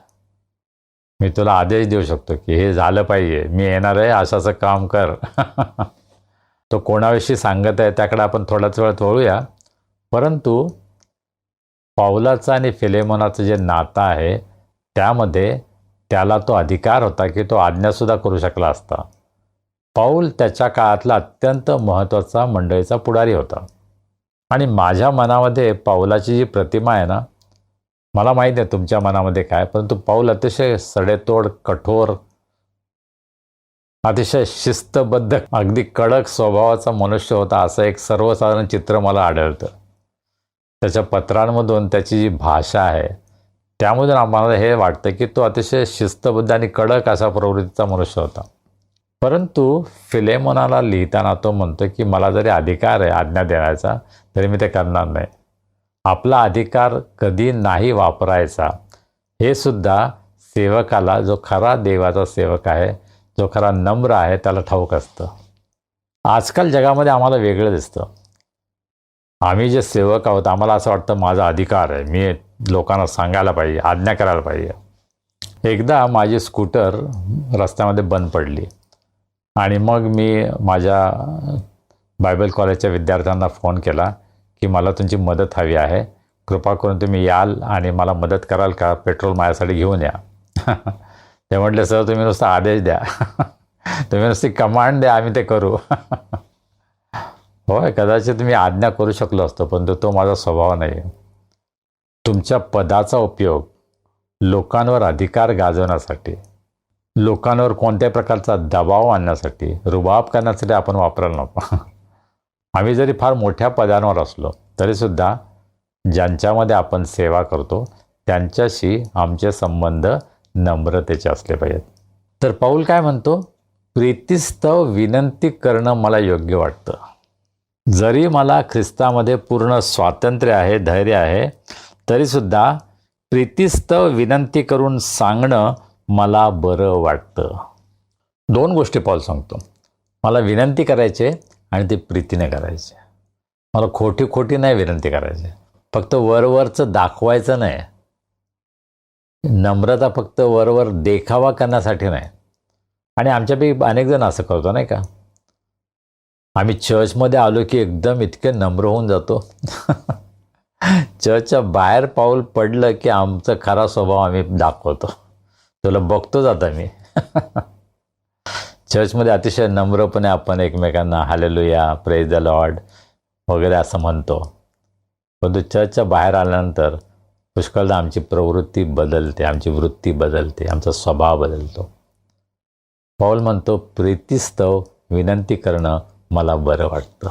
मी तुला आदेश देऊ शकतो की हे झालं पाहिजे, मी येणार आहे, असं काम कर. तो कोणाविषयी सांगत आहे त्याकडे आपण थोड्याच वेळात वळूया. परंतु पौलाचं आणि फिलेमोनाचं जे नातं आहे त्यामध्ये त्याला तो अधिकार होता की तो आज्ञासुद्धा करू शकला असता. पौल त्याच्या काळातला अत्यंत महत्त्वाचा मंडळीचा पुढारी होता. आणि माझ्या मनामध्ये पौलाची जी प्रतिमा आहे ना, मला माहीत आहे तुमच्या मनामध्ये काय, परंतु पाऊल अतिशय सडेतोड, कठोर, अतिशय शिस्तबद्ध, अगदी कडक स्वभावाचा मनुष्य होता असं एक सर्वसाधारण चित्र मला आढळतं. त्याच्या पत्रांमधून त्याची जी भाषा आहे त्यामधून आम्हाला हे वाटतं की तो अतिशय शिस्तबद्ध आणि कडक असा प्रवृत्तीचा मनुष्य होता. परंतु फिलेमोनाला लिहिताना तो म्हणतो की मला जरी अधिकार आहे आज्ञा देण्याचा तरी मी ते करणार नाही. आपला अधिकार कधी नाही वापरायचा हे सुद्धा सेवकाला, जो खरा देवाचा सेवक आहे, जो खरा नम्र आहे, त्याला ठाऊक असतं. आजकाल जगामध्ये आम्हाला वेगळं दिसतं. आम्ही जे सेवक आहोत आम्हाला असं वाटतं माझा अधिकार आहे, मी लोकांना सांगायला पाहिजे, आज्ञा करायला पाहिजे. एकदा माझी स्कूटर रस्त्यामध्ये बंद पडली आणि मग मी माझ्या बायबल कॉलेजच्या विद्यार्थ्यांना फोन केला की मला तुमची मदत हवी आहे, कृपा करून तुम्ही याल आणि मला मदत कराल का, पेट्रोल माझ्यासाठी घेऊन या. ते म्हटले सर तुम्ही नुसता आदेश द्या, तुम्ही नुसती कमांड द्या, आम्ही ते करू. होय, कदाचित मी आज्ञा करू शकलो असतो, परंतु तो माझा स्वभाव नाही. तुमच्या पदाचा उपयोग लोकांवर अधिकार गाजवण्यासाठी, लोकांवर कोणत्याही प्रकारचा दबाव आणण्यासाठी, रुबाब करण्यासाठी आपण वापरायला नको. आम्ही जरी फार मोठ्या पदांवर असलो तरीसुद्धा ज्यांच्यामध्ये आपण सेवा करतो त्यांच्याशी आमचे संबंध नम्रतेचे असले पाहिजेत. तर पाऊल काय म्हणतो, प्रीतिस्तव विनंती करणं मला योग्य वाटतं. जरी मला ख्रिस्तामध्ये पूर्ण स्वातंत्र्य आहे, धैर्य आहे, तरीसुद्धा प्रीतिस्तव विनंती करून सांगणं मला बरं वाटतं. दोन गोष्टी पाऊल सांगतो. मला विनंती करायचे आणि ते प्रीतीने करायचे. मला खोटी खोटी नाही विनंती करायची, फक्त वरवरचं दाखवायचं नाही. नम्रता फक्त वरवर देखावा करण्यासाठी नाही. आणि आमच्यापैकी अनेक जण असं करतो नाही का, आम्ही चर्चमध्ये आलो की एकदम इतके नम्र होऊन जातो. चर्चच्या बाहेर पाऊल पडलं की आमचा खरा स्वभाव आम्ही दाखवतो. तुला बघतोच आता मी. चर्चमध्ये अतिशय नम्रपणे आपण एकमेकांना हालेलुया, प्रेज द लॉर्ड वगैरे असं म्हणतो, परंतु चर्चच्या बाहेर आल्यानंतर पुष्कळदा आमची प्रवृत्ती बदलते, आमची वृत्ती बदलते, आमचा स्वभाव बदलतो. पाऊल म्हणतो प्रीतिस्तव विनंती करणं मला बरं वाटतं.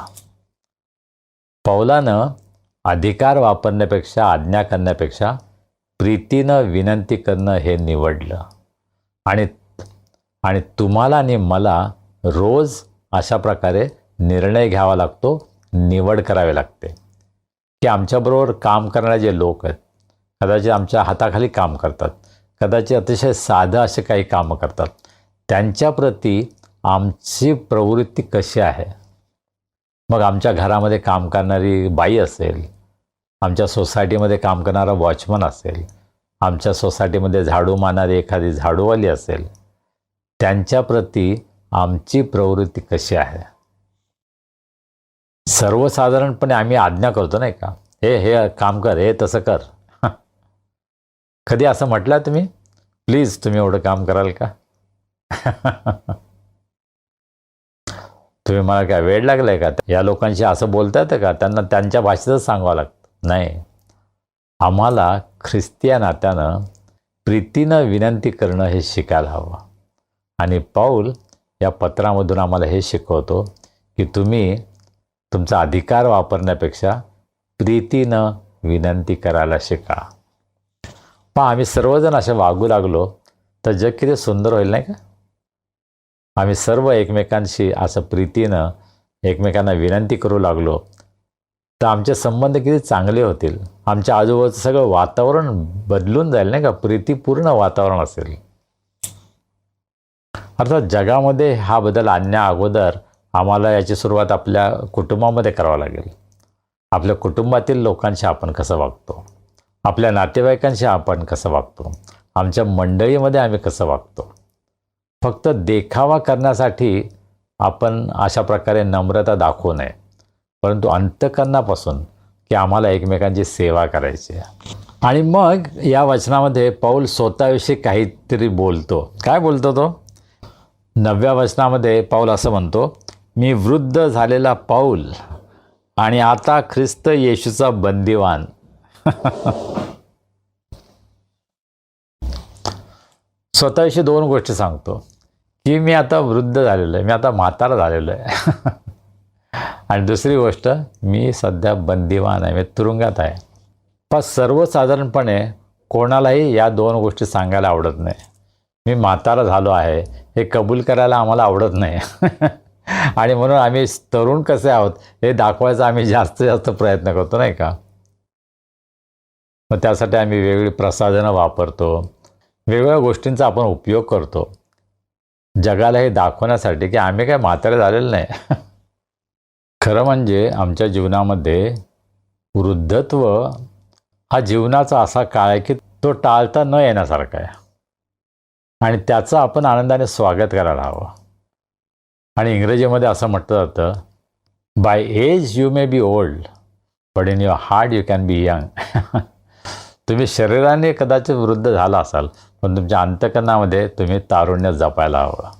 पाऊलानं अधिकार वापरण्यापेक्षा, आज्ञा करण्यापेक्षा प्रीतीनं विनंती करणं हे निवडलं. आणि तुम्हाला आणि मला रोज अशा प्रकारे निर्णय घ्यावा लागतो, निवड करावी लागते की आमच्याबरोबर काम करणारे जे लोक आहेत, कदाचित आमच्या हाताखाली काम करतात, कदाचित अतिशय साधं असे काही कामं करतात, त्यांच्याप्रती आमची प्रवृत्ती कशी आहे. मग आमच्या घरामध्ये काम करणारी बाई असेल, आमच्या सोसायटीमध्ये काम करणारा वॉचमन असेल, आमच्या सोसायटीमध्ये झाडू मारणारी एखादी झाडूवाली असेल, त्यांच्याप्रती आमची प्रवृत्ती कशी आहे. सर्वसाधारणपणे आम्ही आज्ञा करतो नाही का, हे काम कर, हे तसं कर. कधी असं म्हटलं तुम्ही, प्लीज तुम्ही एवढं काम कराल का? तुम्ही मला काय वेळ लागलाय का या लोकांशी असं बोलता येतं का, त्यांना त्यांच्या भाषेतच सांगावं लागतं? नाही, आम्हाला ख्रिस्ती नात्यानं प्रीतीनं विनंती करणं हे शिकायला हवं. आणि पाऊल या पत्रामधून आम्हाला हे शिकवतो की तुम्ही तुमचा अधिकार वापरण्यापेक्षा प्रीतीनं विनंती करायला शिका. आम्ही सर्वजण असे वागू लागलो तर जग किती सुंदर होईल नाही का. आम्ही सर्व एकमेकांशी असं प्रीतीनं एकमेकांना विनंती करू लागलो तर आमचे संबंध किती चांगले होतील. आमच्या आजूबाजूचं सगळं वातावरण बदलून जाईल नाही का, प्रीतीपूर्ण वातावरण असेल. अर्थात जगामध्ये हा बदल आणण्या अगोदर आम्हाला याची सुरुवात आपल्या कुटुंबामध्ये करावं लागेल. आपल्या कुटुंबातील लोकांशी आपण कसं वागतो, आपल्या नातेवाईकांशी आपण कसं वागतो, आमच्या मंडळीमध्ये आम्ही कसं वागतो. फक्त देखावा करण्यासाठी आपण अशा प्रकारे नम्रता दाखवू नये, परंतु अंतःकरणापासून की आम्हाला एकमेकांची सेवा करायची आहे. आणि मग या वचनामध्ये पाऊल स्वतःविषयी काहीतरी बोलतो. काय बोलतो तो? 9व्या वचनामध्ये पाऊल असं म्हणतो, मी वृद्ध झालेला पाऊल आणि आता ख्रिस्त येशूचा बंदिवान. स्वतःविषयी 2 गोष्टी सांगतो की मी आता वृद्ध झालेलो आहे, मी आता म्हातारा झालेलो आहे. आणि दुसरी गोष्ट, मी सध्या बंदिवान आहे, मी तुरुंगात आहे. पण सर्वसाधारणपणे कोणालाही या 2 गोष्टी सांगायला आवडत नाही. मी म्हातारा झालो आहे हे कबूल करायला आम्हाला आवडत नाही. आणि म्हणून आम्ही तरुण कसे आहोत हे दाखवायचा आम्ही जास्तीत जास्त प्रयत्न करतो, नाही का? मग त्यासाठी आम्ही वेगवेगळी प्रसाधनं वापरतो, वेगवेगळ्या गोष्टींचा आपण उपयोग करतो जगाला हे दाखवण्यासाठी की आम्ही काय म्हातारे झालेलं नाही. खरं म्हणजे आमच्या जीवनामध्ये वृद्धत्व हा जीवनाचा असा काळ आहे की तो टाळता न येण्यासारखा आहे आणि त्याचं आपण आनंदाने स्वागत करायला हवं. आणि इंग्रजीमध्ये असं म्हटलं जातं, by age you may be old but in your heart you can be young. तुम्ही शरीराने कदाचित वृद्ध झाला असाल पण तुमच्या अंतःकरणामध्ये तुम्ही तारुण्य जपायला हवं.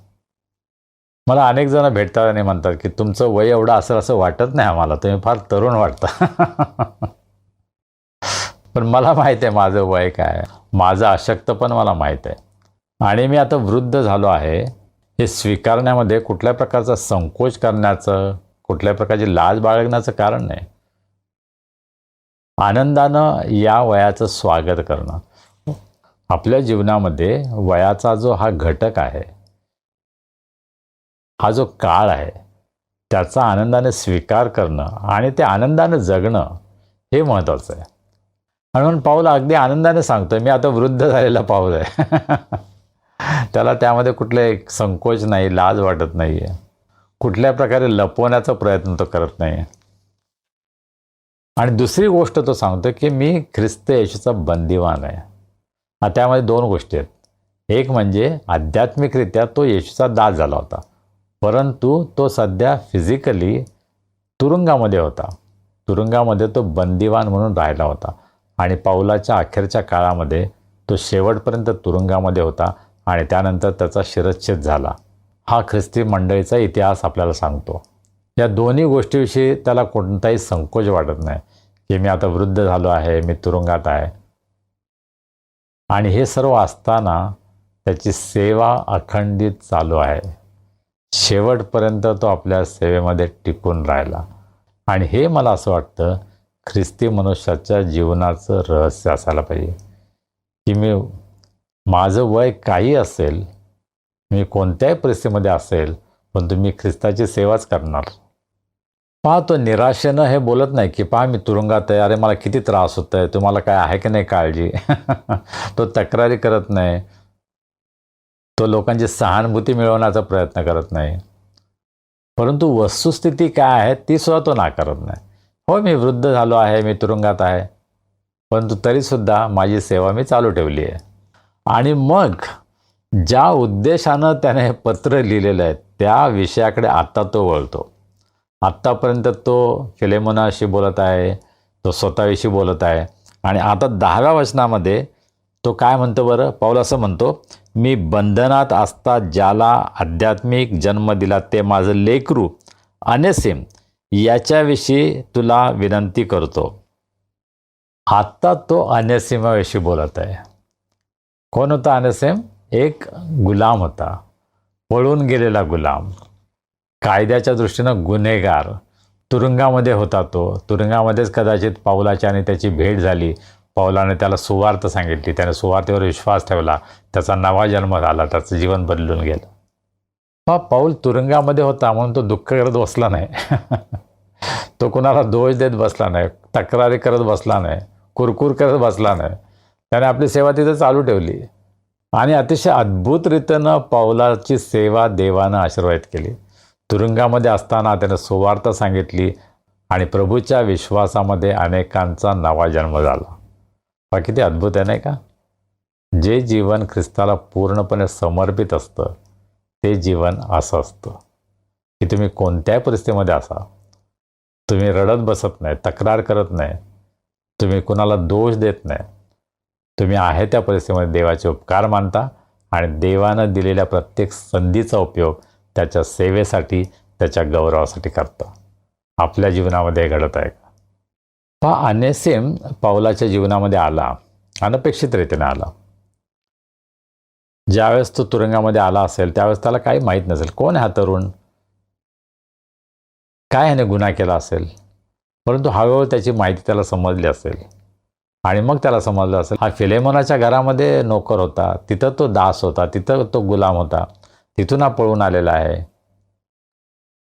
मला अनेक जण भेटतात आणि म्हणतात की तुमचं वय एवढं असेल असं वाटत नाही आम्हाला, तुम्ही फार तरुण वाटता. पण मला माहीत आहे माझं वय काय आहे, माझं अशक्तपण मला माहीत आहे. आणि मी आता वृद्ध झालो आहे हे स्वीकारण्यामध्ये कुठल्या प्रकारचा संकोच करण्याचं, कुठल्या प्रकारची लाज बाळगण्याचं कारण नाही. आनंदानं या वयाचं स्वागत करणं. आपल्या जीवनामध्ये वयाचा जो हा घटक आहे, हा जो काळ आहे, त्याचा आनंदाने स्वीकार करणं आणि ते आनंदाने जगणं हे महत्त्वाचं आहे. आणि म्हणून पाऊल अगदी आनंदाने सांगतोय, मी आता वृद्ध झालेला पाऊल आहे. त्याला त्यामध्ये कुठले संकोच नाही, लाज वाटत नाही आहे, कुठल्या प्रकारे लपवण्याचा प्रयत्न तो करत नाही. आणि दुसरी गोष्ट तो सांगतो की मी ख्रिस्त येशूचा बंदिवान आहे. त्यामध्ये 2 गोष्टी आहेत. एक म्हणजे आध्यात्मिकरित्या तो येशूचा दास झाला होता, परंतु तो सध्या फिजिकली तुरुंगामध्ये होता. तुरुंगामध्ये तो बंदिवान म्हणून राहिला होता आणि पाऊलाच्या अखेरच्या काळामध्ये तो शेवटपर्यंत तुरुंगामध्ये होता आणि त्यानंतर त्याचा शिरच्छेद झाला. हा ख्रिस्ती मंडळीचा इतिहास आपल्याला सांगतो. या दोन्ही गोष्टीविषयी त्याला कोणताही संकोच वाटत नाही की मी आता वृद्ध झालो आहे, मी तुरुंगात आहे. आणि हे सर्व असताना त्याची सेवा अखंडित चालू आहे. शेवटपर्यंत तो आपल्या सेवेमध्ये टिकून राहिला. आणि हे मला असं वाटतं ख्रिस्ती मनुष्याच्या जीवनाचं रहस्य असायला पाहिजे की मी माझं वय काही असेल, मी कोणत्याही परिस्थितीमध्ये असेल, पण तुम्ही ख्रिस्ताची सेवाच करणार. पहा, तो निराशेनं हे बोलत नाही की पहा मी तुरुंगात आहे, अरे मला किती त्रास होत आहे, तुम्हाला काय आहे की नाही काळजी. तो तक्रारी करत नाही, तो लोकांची सहानुभूती मिळवण्याचा प्रयत्न करत नाही, परंतु वस्तुस्थिती काय आहे ती सुद्धा तो नाकारत नाही. हो, मी वृद्ध झालो आहे, मी तुरुंगात आहे, परंतु तरीसुद्धा माझी सेवा मी चालू ठेवली आहे. आणि मग ज्या उद्देशानं त्याने हे पत्र लिहिलेलं आहे त्या विषयाकडे आता तो वळतो. आत्तापर्यंत तो फिलेमोनाशी बोलत आहे, तो स्वतःविषयी बोलत आहे. आणि आता 10व्या वचनामध्ये तो काय म्हणतो बरं? पाऊल असं म्हणतो, मी बंधनात असता ज्याला आध्यात्मिक जन्म दिला ते माझं लेकरू अनेसिम याच्याविषयी तुला विनंती करतो. आत्ता तो अनेसिमाविषयी बोलत आहे. कोण होता अनेसिम? एक गुलाम होता, पळून गेलेला गुलाम, कायद्याच्या दृष्टीनं गुन्हेगार. तुरुंगामध्ये होता तो. तुरुंगामध्येच कदाचित पाऊलाची आणि त्याची भेट झाली. पाऊलाने त्याला सुवार्थ सांगितली, त्याने सुवार्थेवर विश्वास ठेवला, त्याचा नवा जन्म झाला, त्याचं जीवन बदलून गेलं. मग पाऊल तुरुंगामध्ये होता म्हणून तो दुःख करत बसला नाही. तो कुणाला दोष देत बसला नाही, तक्रारी करत बसला नाही, कुरकुर करत बसला नाही. त्याने आपली सेवा तिथं चालू ठेवली आणि अतिशय अद्भुत रीतीनं पाऊलाची सेवा देवानं आशीर्वादित केली. तुरुंगामध्ये असताना त्याने सुवार्थ सांगितली आणि प्रभूच्या विश्वासामध्ये अनेकांचा नवा जन्म झाला. हा किती अद्भुत आहे नाही का? जे जीवन ख्रिस्ताला पूर्णपणे समर्पित असतं ते जीवन असं असतं की तुम्ही कोणत्याही परिस्थितीमध्ये असा, तुम्ही रडत बसत नाही, तक्रार करत नाही, तुम्ही कुणाला दोष देत नाही. तुम्ही आहे त्या परिस्थितीमध्ये देवाचे उपकार मानता आणि देवानं दिलेल्या प्रत्येक संधीचा उपयोग त्याच्या सेवेसाठी, त्याच्या गौरवासाठी करता. आपल्या जीवनामध्ये हे घडत आहे का? पहा, अनेसिम पाऊलाच्या जीवनामध्ये आला, अनपेक्षित रीतीने आला. ज्यावेळेस तो तुरुंगामध्ये आला असेल त्यावेळेस त्याला काही माहीत नसेल, कोण आहे हा तरुण, काय ह्याने गुन्हा केला असेल. परंतु हळूहळू त्याची माहिती त्याला समजली असेल आणि मग त्याला समजलं असेल हा फिलेमोनाच्या घरामध्ये नोकर होता, तिथं तो दास होता, तिथं तो गुलाम होता, तिथून हा पळून आलेला आहे.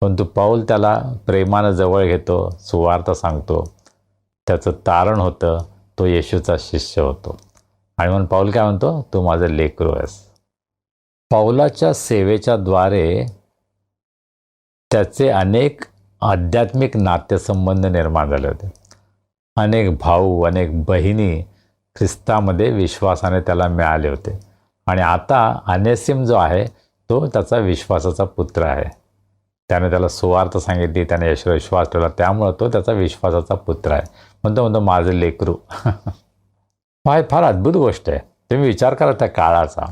परंतु पाऊल त्याला प्रेमानं जवळ घेतो, सुवार्ता सांगतो. त्याचं तारण होतं, तो येशूचा शिष्य होतो. आणि म्हणून पाऊल काय म्हणतो, तू माझं लेकरू आहेस. पाऊलाच्या सेवेच्या द्वारे त्याचे अनेक आध्यात्मिक नातेसंबंध निर्माण झाले होते. अनेक भाऊ, अनेक बहिणी ख्रिस्तामध्ये विश्वासाने त्याला मिळाले होते. आणि आता अनेसिम जो आहे तो त्याचा विश्वासाचा पुत्र आहे. त्याने त्याला सुवार्ता सांगितली, त्याने येशूवर विश्वास ठेवला, त्यामुळं तो त्याचा विश्वासाचा पुत्र आहे. म्हणतो माझं लेकरू. हा फार अद्भुत गोष्ट आहे. तुम्ही विचार करा त्या काळाचा.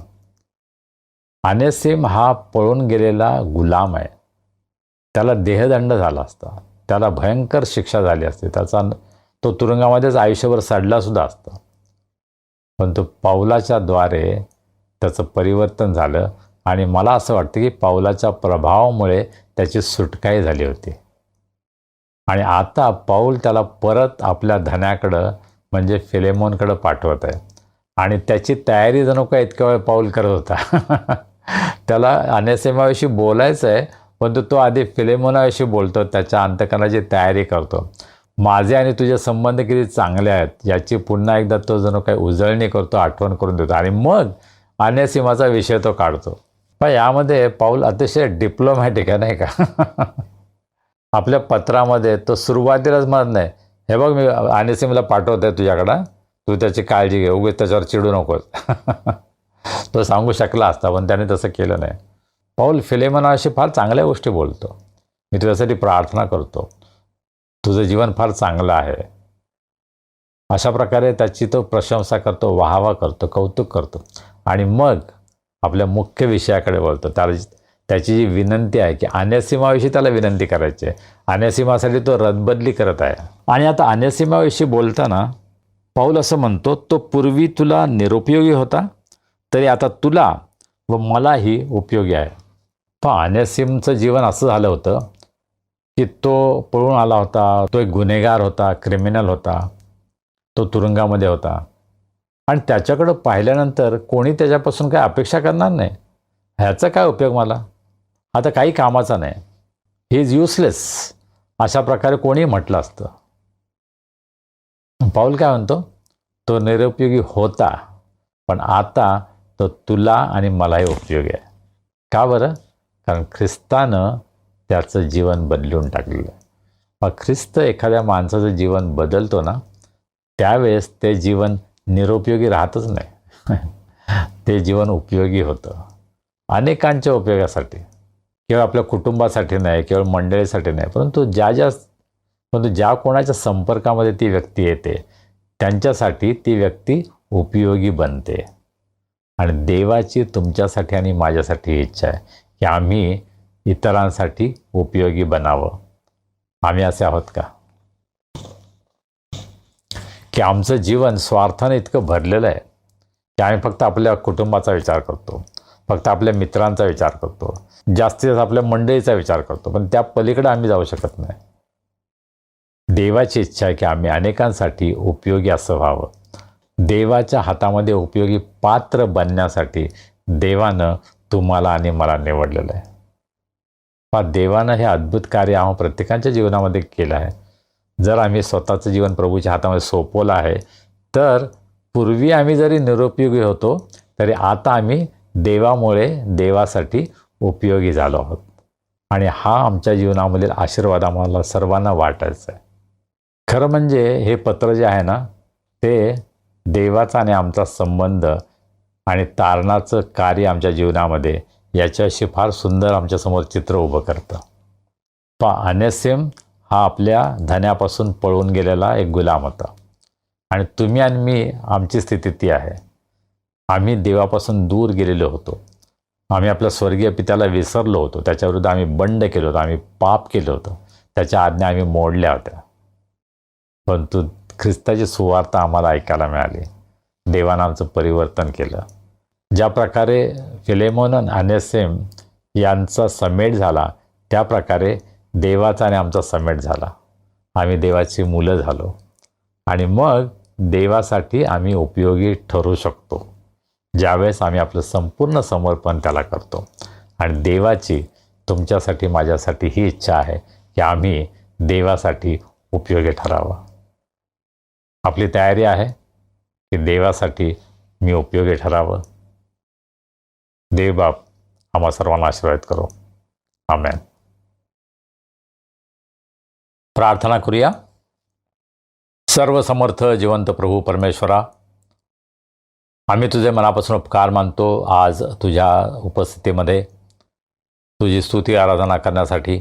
अनेसिम हा पळून गेलेला गुलाम आहे. त्याला देहदंड झाला असता, त्याला भयंकर शिक्षा झाली असते, तो तुरुंगामध्येच आयुष्यभर सडलासुद्धा असता. परंतु पाऊलाच्या द्वारे त्याचं परिवर्तन झालं आणि मला असं वाटतं की पाऊलाच्या प्रभावामुळे त्याची सुटकाही झाली होती. आणि आता पाऊल त्याला परत आपल्या धन्याकडं म्हणजे फिलेमोनकडं पाठवत आहे. आणि त्याची तयारी जणू काय इतक्या वेळ पाऊल करत होता. त्याला अनेसिमाविषयी बोलायचं आहे, परंतु तो आधी फिलेमोनाविषयी बोलतो, त्याच्या अंतःकरणाची तयारी करतो. माझे आणि तुझे संबंध किती चांगले आहेत याची पुन्हा एकदा तो जणू काही उजळणी करतो, आठवण करून देतो. आणि मग अनेसिमाचा विषय तो काढतो. पण यामध्ये पाऊल अतिशय डिप्लोमॅटिक आहे, नाही का. आपल्या पत्रामध्ये तो सुरुवातीलाच म्हणत नाही, हे बघ मी अनेसिमला पाठवतोय तुझ्याकडं, तू त्याची काळजी घे, उगीच त्याच्यावर चिडू नकोस. तो सांगू शकला असता, पण त्याने तसं केलं नाही. पाऊल फिलेमोनाशी फार चांगल्या गोष्टी बोलतो. मी तुझ्यासाठी प्रार्थना करतो, तुझं जीवन फार चांगलं आहे, अशा प्रकारे त्याची तो प्रशंसा करतो, वाहवा करतो, कौतुक करतो. आणि मग आपल्या मुख्य विषयाकडे बोलतो. त्याची जी विनंती आहे की अनेसिमाविषयी त्याला विनंती करायची आहे. अनेसिमासाठी तो रदबदली करत आहे. आणि आता अनेसिमाविषयी बोलताना पाऊल असं म्हणतो, तो पूर्वी तुला निरुपयोगी होता, तरी आता तुला व मलाही उपयोगी आहे. पण अनेसिमचं जीवन असं झालं होतं की तो पळून आला होता, तो एक गुन्हेगार होता, क्रिमिनल होता, तो तुरुंगामध्ये होता. आणि त्याच्याकडं पाहिल्यानंतर कोणी त्याच्यापासून काय अपेक्षा करणार नाही. ह्याचा काय उपयोग मला, आता काही कामाचा नाही, ही इज युसलेस, अशा प्रकारे कोणी म्हटलं असतं. पाऊल काय म्हणतो, तो निरुपयोगी होता, पण आता तो तुला आणि मलाही उपयोगी आहे. का बरं? कारण ख्रिस्तानं त्याचं जीवन बदलून टाकलेलं आहे. मग ख्रिस्त एखाद्या माणसाचं जीवन बदलतो ना, त्यावेळेस ते जीवन निरुपयोगी राहतच नाही. ते जीवन उपयोगी होतं, अनेकांच्या उपयोगासाठी, केवळ आपल्या कुटुंबासाठी नाही, केवळ मंडळीसाठी नाही, परंतु ज्या कोणाच्या संपर्कामध्ये ती व्यक्ती येते त्यांच्यासाठी ती व्यक्ती उपयोगी बनते. आणि देवाची तुमच्यासाठी आणि माझ्यासाठी इच्छा आहे की आम्ही इतरांसाठी उपयोगी बनावं. आम्ही असे आहोत का की आमचं जीवन स्वार्थाने इतकं भरलेलं आहे की आम्ही फक्त आपल्या कुटुंबाचा विचार करतो, फक्त आपल्या मित्रांचा विचार करतो, जास्तीत जास्त आपल्या मंडळीचा विचार करतो, पण त्या पलीकडे आम्ही जाऊ शकत नाही. देवाची इच्छा आहे की आम्ही अनेकांसाठी उपयोगी असं व्हावं. देवाच्या हातामध्ये उपयोगी पात्र बनण्यासाठी देवानं तुम्हाला आणि मला निवडलेलं आहे. पण देवानं हे अद्भुत कार्य आम्हा प्रत्येकाच्या जीवनामध्ये केलं आहे. जर आम्ही स्वतःचं जीवन प्रभूच्या हातामध्ये सोपवलं आहे, तर पूर्वी आम्ही जरी निरुपयोगी होतो तरी आता आम्ही देवामुळे देवासाठी उपयोगी झालो आहोत. आणि हा आमच्या जीवनामधील आशीर्वाद आम्हाला सर्वांना वाटायचा आहे. खरं म्हणजे हे पत्र जे आहे ना, ते देवाचा आणि आमचा संबंध आणि तारणाचं कार्य आमच्या जीवनामध्ये याच्याशी फार सुंदर आमच्यासमोर चित्र उभं करतं. अनेसिम हा आपल्या धन्यापासून पळून गेलेला एक गुलाम होता. आणि तुम्ही आणि मी, आमची स्थिती ती आहे. आम्ही देवापासून दूर गेलेलो होतो. आम्ही आपल्या स्वर्गीय पित्याला विसरलो होतो. त्याच्याविरुद्ध आम्ही बंड केलं होतं, आम्ही पाप केलं होतं, त्याच्या आज्ञा आम्ही मोडल्या होत्या. परंतु ख्रिस्ताची सुवार्ता आम्हाला ऐकायला मिळाली. देवानं आमचं परिवर्तन केलं. ज्या प्रकारे फिलेमोन आणि अन्यसेम यांचा समेट झाला, त्या प्रकारे देवाचा आणि आमचा समेट झाला. आम्ही देवाची मुलं झालो आणि मग देवासाठी आम्ही उपयोगी ठरू शकतो ज्यावेळेस आम्ही आपलं संपूर्ण समर्पण त्याला करतो. आणि देवाची तुमच्यासाठी माझ्यासाठी ही इच्छा आहे की आम्ही देवासाठी उपयोगी ठरावं. आपली तयारी आहे की देवासाठी मी उपयोगी ठरावं. देव बाप आम्हा सर्वांना आशीर्वाद करो. आमेन. प्रार्थना करूया. सर्व समर्थ जिवंत प्रभू परमेश्वरा, आम्ही तुझे मनापासून उपकार मानतो आज तुझ्या उपस्थितीमध्ये तुझी स्तुती आराधना करण्यासाठी,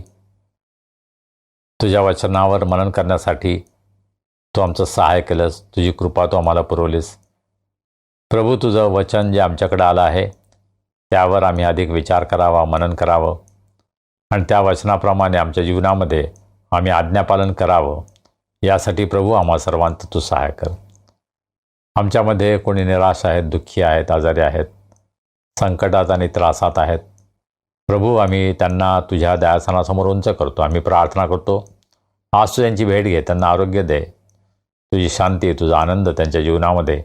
तुझ्या वचनावर मनन करण्यासाठी तू आमचं सहाय्य केलंस. तुझी कृपा तू आम्हाला पुरवलीस. प्रभू, तुझं वचन जे आमच्याकडं आलं आहे त्यावर आम्ही अधिक विचार करावा, मनन करावं आणि त्या वचनाप्रमाणे आमच्या जीवनामध्ये आम्ही आज्ञापालन करावं. यासाठी प्रभू आम्हा सर्वांचं तू सहाय्य कर. आमच्यामध्ये कोणी निराश आहेत, दुःखी आहेत, आजारी आहेत, संकटात आणि त्रासात आहेत. प्रभू, आम्ही त्यांना तुझ्या दयासनासमोर उंच करतो. आम्ही प्रार्थना करतो, आज तू त्यांची भेट घे, त्यांना आरोग्य दे, तुझी शांती, तुझा आनंद त्यांच्या जीवनामध्ये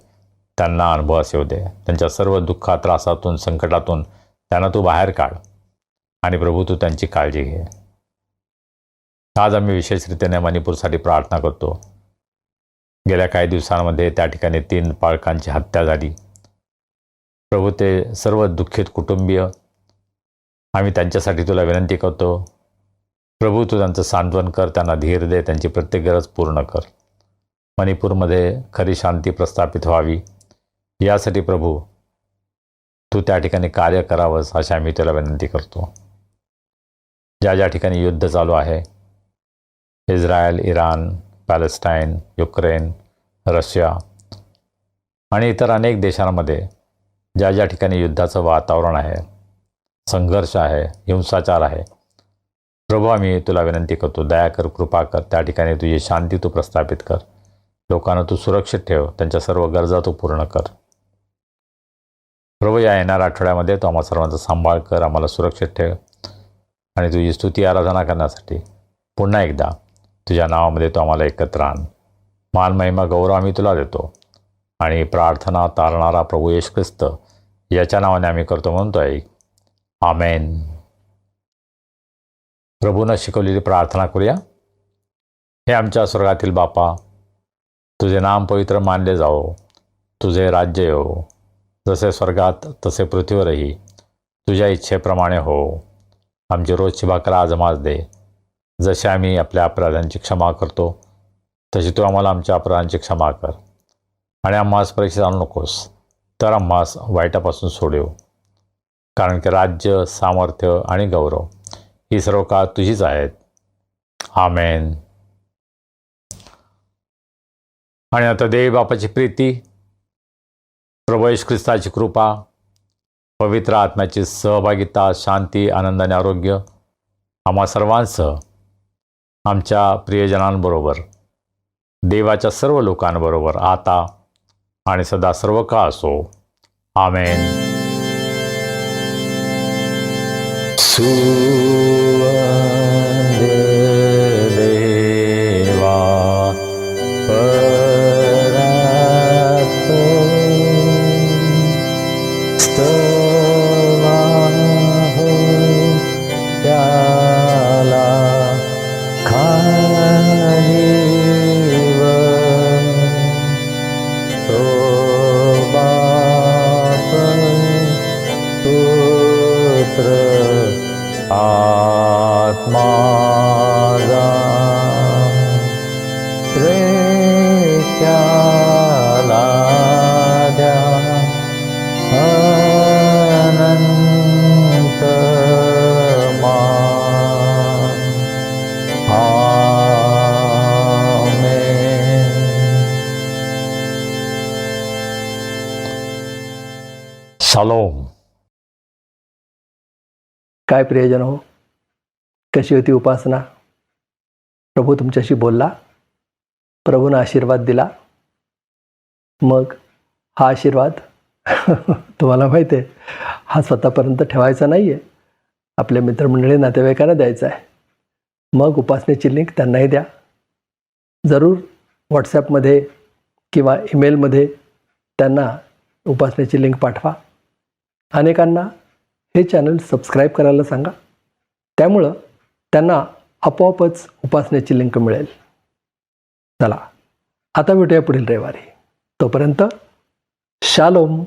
त्यांना अनुभवास येऊ दे. त्यांच्या सर्व दुःखात, त्रासातून, संकटातून त्यांना तू बाहेर काढ आणि प्रभू तू त्यांची काळजी घे. आज आम्ही विशेषरीत्याने मणिपूरसाठी प्रार्थना करतो. गेल्या काही दिवसांमध्ये त्या ठिकाणी 3 बालकांची हत्या झाली. प्रभू, ते सर्व दुःखित कुटुंबीय, आम्ही त्यांच्यासाठी तुला विनंती करतो. प्रभू, तू त्यांचं सांत्वन कर, त्यांना धीर दे, त्यांची प्रत्येक गरज पूर्ण कर. मणिपूरमध्ये खरी शांती प्रस्थापित व्हावी यासाठी प्रभू तू त्या ठिकाणी कार्य करावंस अशी आम्ही तुला विनंती करतो. ज्या ज्या ठिकाणी युद्ध चालू आहे, Israel, Iran, Palestine, Ukraine, Russia आणि इतर अनेक देशांमध्ये ज्या ज्या ठिकाणी युद्धाचं वातावरण आहे, संघर्ष आहे, हिंसाचार आहे, प्रभू आम्ही तुला विनंती करतो, दया कर, कृपा कर. त्या ठिकाणी तुझी शांती तू प्रस्थापित कर. लोकांना तू सुरक्षित ठेव, त्यांच्या सर्व गरजा तू पूर्ण कर. प्रभू, या येणाऱ्या आठवड्यामध्ये तू आम्हा सर्वांचा सांभाळ कर, आम्हाला सुरक्षित ठेव आणि तुझी स्तुती आराधना करण्यासाठी पुन्हा एकदा तुझ्या नावामध्ये तू आम्हाला एकत्र आण. मान, महिमा, गौरव आम्ही तुला देतो आणि प्रार्थना तारणारा प्रभू येशू ख्रिस्त याच्या नावाने आम्ही करतो म्हणतोय, आमेन. प्रभूनं शिकवलेली प्रार्थना करूया. हे आमच्या स्वर्गातील बापा, तुझे नाम पवित्र मानले जावो, तुझे राज्य येवो, जसे स्वर्गात तसे पृथ्वीवरही तुझ्या इच्छेप्रमाणे हो. आमची रोजची भाकर आज आम्हास दे. जसे आम्ही आपल्या अपराधांची क्षमा करतो तशी तू आम्हाला आमच्या अपराधांची क्षमा कर आणि आम्हास परीक्षेत आणू नकोस, तर आम्हास वाईटापासून सोडव. कारण की राज्य, सामर्थ्य आणि गौरव ही सर्व काळ तुझीच आहेत. आमेन. आणि आता देव बापाची प्रीती, प्रभू येशू ख्रिस्ताची कृपा, पवित्र आत्म्याची सहभागिता, शांती, आनंद आणि आरोग्य आम्हा सर्वांसह आमच्या प्रियजनांबरोबर, देवाच्या सर्व लोकांबरोबर आता आणि सदा सर्व काळ असो. आमेन. देवा त्याला खालीव तो बाप पुत्र आत्माजा त्रेक्याला द्या अनंत मान. आमेन. शालोम. काय प्रियजन हो, कशी होती उपासना? प्रभू तुमच्याशी बोलला, प्रभूनं आशीर्वाद दिला. मग हा आशीर्वाद तुम्हाला माहिती आहे, हा स्वतःपर्यंत ठेवायचा नाही आहे, आपल्या मित्रमंडळी नातेवाईकांना द्यायचा आहे. मग उपासनेची लिंक त्यांनाही द्या. जरूर व्हॉट्सॲपमध्ये किंवा ईमेलमध्ये त्यांना उपासनेची लिंक पाठवा. अनेकांना हे चॅनल सबस्क्राईब करायला सांगा. त्यामुळं त्यांना आपोआपच उपासनेची लिंक मिळेल. चला, आता भेटूया पुढील रविवारी. तोपर्यंत शालोम.